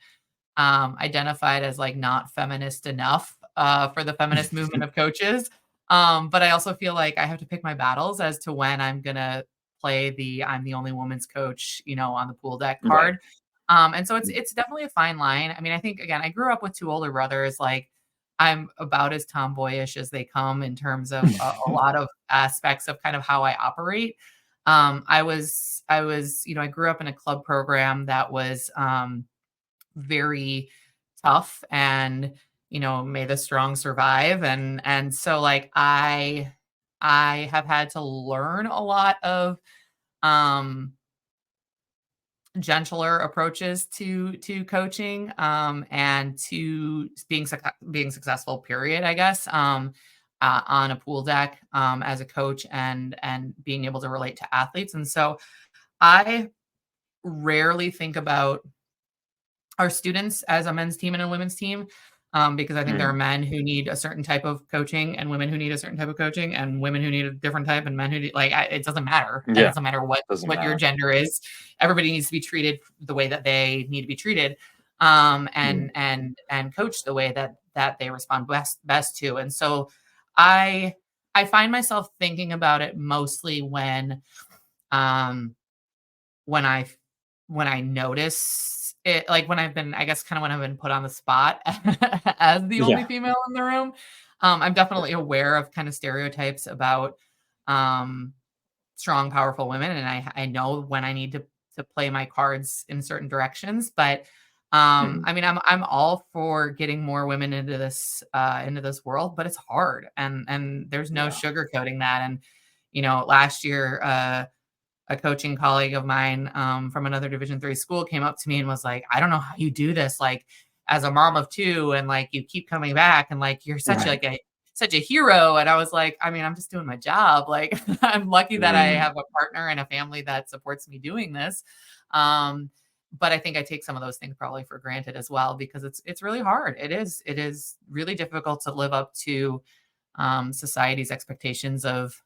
identified as like not feminist enough for the feminist movement of coaches. But I also feel like I have to pick my battles as to when I'm gonna play the I'm the only woman's coach, on the pool deck Right. card. And so it's definitely a fine line. I mean, I think again, I grew up with two older brothers. Like I'm about as tomboyish as they come in terms of a lot of aspects of kind of how I operate. I grew up in a club program that was very tough, and may the strong survive. And so like I have had to learn a lot of um gentler approaches to coaching, and to being successful, period, I guess, on a pool deck, as a coach, and being able to relate to athletes. And so I rarely think about our students as a men's team and a women's team, because I think there are Mm, men who need a certain type of coaching, and women who need a certain type of coaching, and women who need a different type, and men who need, like, it doesn't matter. It yeah. doesn't matter what Doesn't your matter. gender is. Everybody needs to be treated the way that they need to be treated, Mm, and coached the way that they respond best to. And so I I find myself thinking about it mostly um when I when I notice it, like, when I've been, I guess, kinda when I've been put on the spot as the only yeah. female in the room. I'm definitely aware of kind of stereotypes about, um, strong, powerful women, and I know when I need to play my cards in certain directions. But I mean, I'm all for getting more women into this world, but it's hard, and there's no Yeah. sugarcoating that. And last year, a coaching colleague of mine from another Division III school came up to me and was like, "I don't know how you do this, like as a mom of two, and like you keep coming back, and like you're Right. such a hero." And I was like, I mean, I'm just doing my job. Like I'm lucky that I Mm. have a partner and a family that supports me doing this. Um, but I think I take some of those things probably for granted as well, because it's really hard. It is really difficult to live up to society's expectations of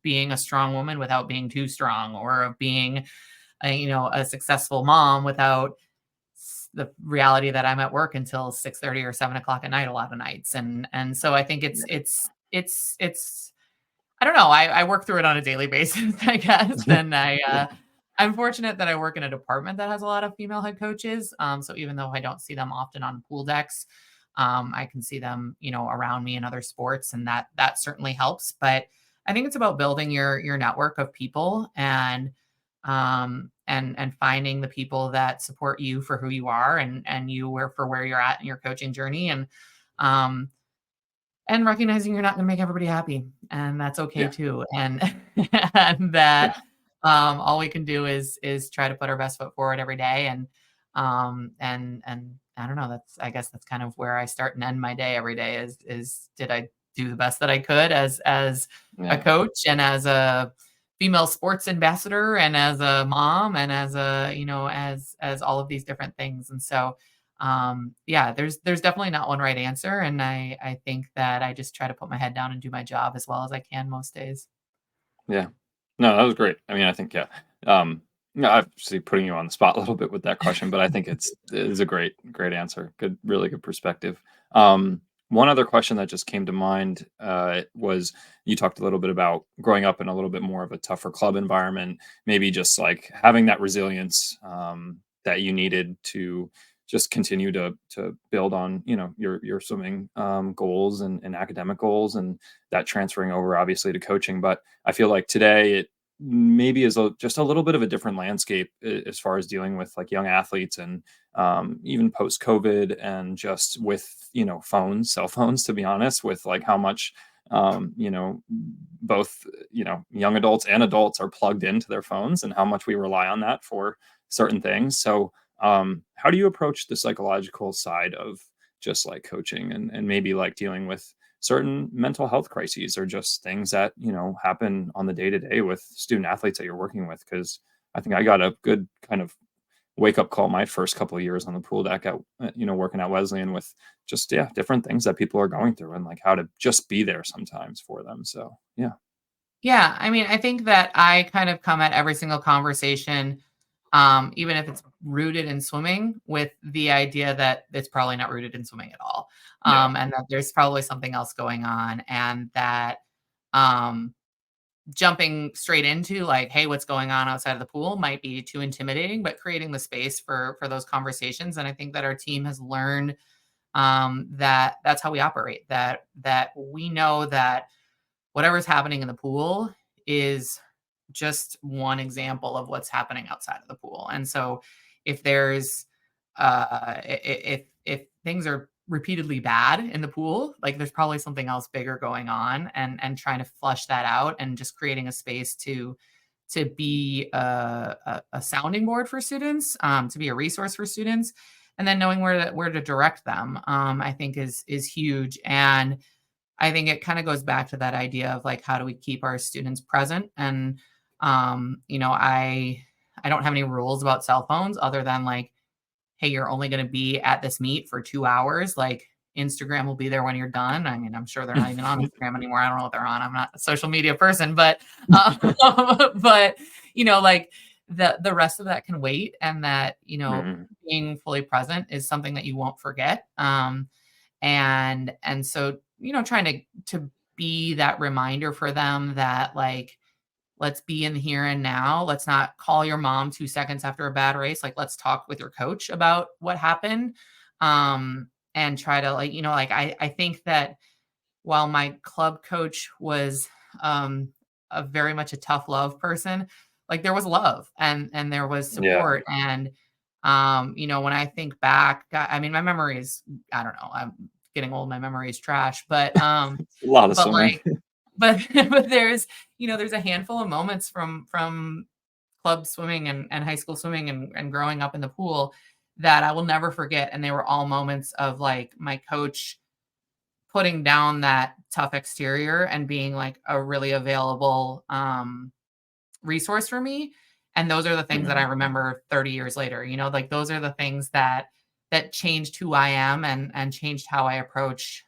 being a strong woman without being too strong, or of being a successful mom without the reality that I'm at work until 6:30 or 7 o'clock at night a lot of nights. And so I think it's I don't know. I work through it on a daily basis, I guess. And I'm fortunate that I work in a department that has a lot of female head coaches. So even though I don't see them often on pool decks, I can see them, around me in other sports, and that certainly helps. But I think it's about building your network of people, and finding the people that support you for who you are, and you where for where you're at in your coaching journey. Um, and recognizing you're not going to make everybody happy, and that's okay Yeah. too. And and that Yeah. all we can do is try to put our best foot forward every day. And I don't know, I guess that's kind of where I start and end my day every day, is did I do the best that I could as a Yeah. coach, and as a female sports ambassador, and as a mom, and as a as all of these different things. And so yeah, there's definitely not one right answer, and I think that I just try to put my head down and do my job as well as I can most days. Yeah. No, that was great. I mean, I think, yeah. No, obviously putting you on the spot a little bit with that question, but I think it is a great answer. Good, really good perspective. One other question that just came to mind was, you talked a little bit about growing up in a little bit more of a tougher club environment, maybe just like having that resilience that you needed to just continue to build on, your swimming goals and academic goals, and that transferring over obviously to coaching. But I feel like today it maybe is just a little bit of a different landscape as far as dealing with like young athletes, and even post COVID, and just with cell phones, to be honest, with like how much both young adults and adults are plugged into their phones, and how much we rely on that for certain things. So how do you approach the psychological side of just like coaching, and maybe like dealing with certain mental health crises, or just things that happen on the day to day with student athletes that you're working with? Because I think I got a good kind of wake up call my first couple of years on the pool deck at working at Wesleyan, with just different things that people are going through, and like how to just be there sometimes for them. So yeah. Yeah, I mean, I think that I kind of come at every single conversation, even if it's rooted in swimming, with the idea that it's probably not rooted in swimming at all, Yeah. and that there's probably something else going on, and that um, jumping straight into like, "Hey, what's going on outside of the pool?" might be too intimidating, but creating the space for those conversations. And I think that our team has learned that that's how we operate. That we know that whatever's happening in the pool is just one example of what's happening outside of the pool. And so if there's if things are repeatedly bad in the pool, like there's probably something else bigger going on, and trying to flush that out, and just creating a space to be a sounding board for students, to be a resource for students, and then knowing where to direct them, I think is huge. And I think it kind of goes back to that idea of like, how do we keep our students present? And I don't have any rules about cell phones other than like, hey, you're only going to be at this meet for 2 hours. Like Instagram will be there when you're done. I mean, I'm sure they're not even on Instagram anymore. I don't know what they're on. I'm not a social media person, but but like the rest of that can wait, and that Mhm. being fully present is something that you won't forget. And so trying to be that reminder for them that like, let's be in the here and now. Let's not call your mom 2 seconds after a bad race. Like, let's talk with your coach about what happened. And try to like, like I think that while my club coach was a very much a tough love person, like there was love and there was Yeah. support. And when I think back, I mean, my memory is, I don't know, I'm getting old, my memory is trash, It's a lot of but swimming. like, but but there's a handful of moments from club swimming and high school swimming and growing up in the pool that I will never forget. And they were all moments of like my coach putting down that tough exterior and being like a really available resource for me. And those are the things that I Mhm. remember 30 years later. Like those are the things that changed who I am and changed how I approach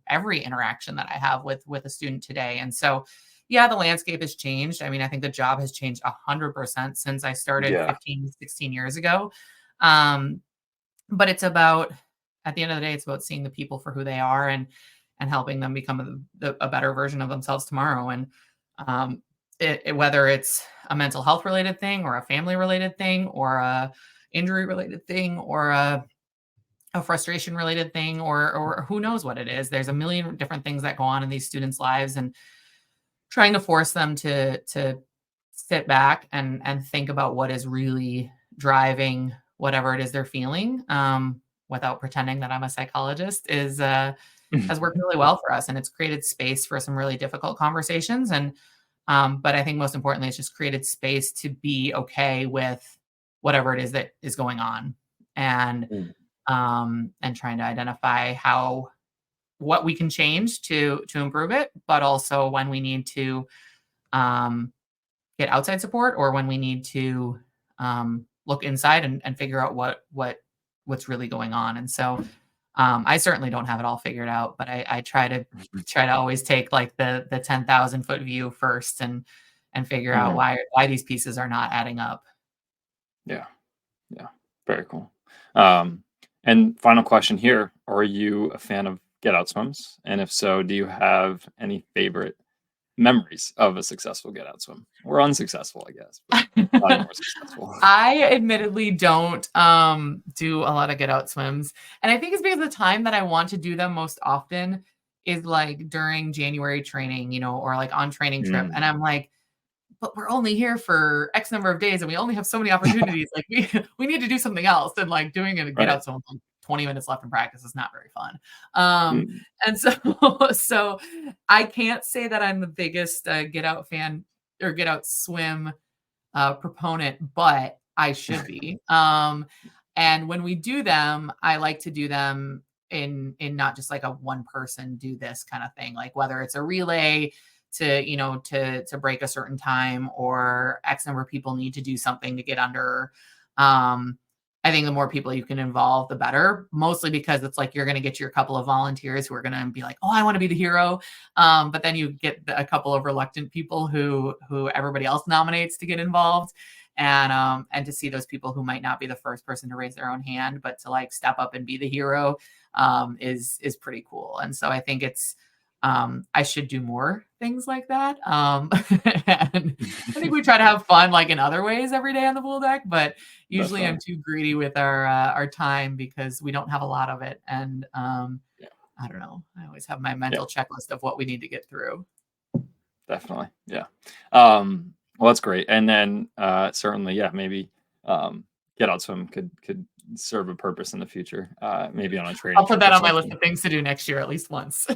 every interaction that I have with a student today. And so, yeah, the landscape has changed. I mean, I think the job has changed 100% since I started Yeah. 15, 16 years ago. Um, but it's about, at the end of the day, it's about seeing the people for who they are and helping them become a better version of themselves tomorrow. And um, whether it's a mental health related thing or a family related thing or a injury related thing or a frustration related thing or who knows what it is. There's a million different things that go on in these students' lives, and trying to force them to sit back and think about what is really driving whatever it is they're feeling, without pretending that I'm a psychologist, is has worked really well for us, and it's created space for some really difficult conversations. And but I think most importantly, it's just created space to be okay with whatever it is that is going on, and Mm. trying to identify what we can change to improve it, but also when we need to um, get outside support or when we need to look inside and figure out what's really going on. And so I certainly don't have it all figured out, but I try to always take like the 10,000 foot view first and figure out Mhm. why these pieces are not adding up. Yeah. Yeah. Very cool. Um, and final question here: are you a fan of get out swims? And if so, do you have any favorite memories of a successful get out swim or unsuccessful? I guess, but probably more successful. I admittedly don't do a lot of get out swims. And I think it's because the time that I want to do them most often is like during January training, or like on training trip. And Mm. I'm like, but we're only here for X number of days and we only have so many opportunities. Like we need to do something else. And like doing a get Right. out swim with like 20 minutes left in practice is not very fun. Um, Mm. and so so I can't say that I'm the biggest get out fan or get out swim proponent, but I should be. And when we do them, I like to do them in not just like a one person do this kind of thing, like whether it's a relay to break a certain time or X number of people need to do something to get under. Um, I think the more people you can involve, the better. Mostly because it's like you're going to get your couple of volunteers who are going to be like, "Oh, I want to be the hero," but then you get a couple of reluctant people who everybody else nominates to get involved, and to see those people who might not be the first person to raise their own hand, but to like step up and be the hero, is pretty cool. And so I think I should do more things like that. And I think we try to have fun like in other ways every day on the pool deck, but usually I'm Definitely. too greedy with our time because we don't have a lot of it. And Yeah. I don't know. I always have my Yeah. mental checklist of what we need to get through. Definitely. Yeah. Well, that's great. And then certainly, yeah, maybe get out swim could serve a purpose in the future. Maybe on a I'll training put trip that or on my list something. of things to do next year at least once.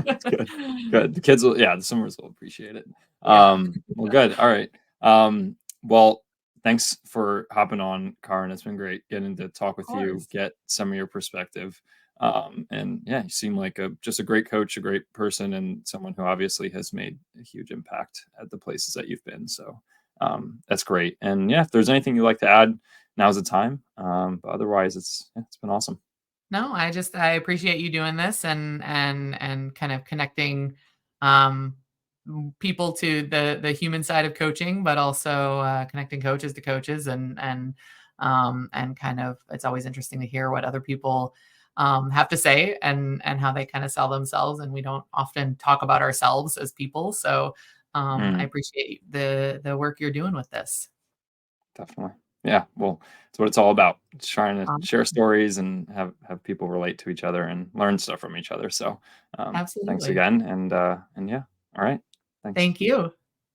That's good. Good. The kids will, yeah, the swimmers will appreciate it. Yeah. Well, good. All right. Well, thanks for hopping on, Karin. It's been great getting to talk Of with you, course. get some of your perspective. And yeah, you seem like just a great coach, a great person, and someone who obviously has made a huge impact at the places that you've been. So that's great. And yeah, if there's anything you'd like to add, now's the time. But otherwise, it's been awesome. No, I appreciate you doing this and kind of connecting um people to the human side of coaching, but also connecting coaches to coaches and kind of it's always interesting to hear what other people have to say and how they kind of sell themselves. And we don't often talk about ourselves as people. So I Mm. appreciate the work you're doing with this. Definitely. Yeah. Well, it's what it's all about. Just trying to Um, share stories and have people relate to each other and learn stuff from each other. So, thanks Absolutely. again. And yeah. All right. Thanks. Thank you.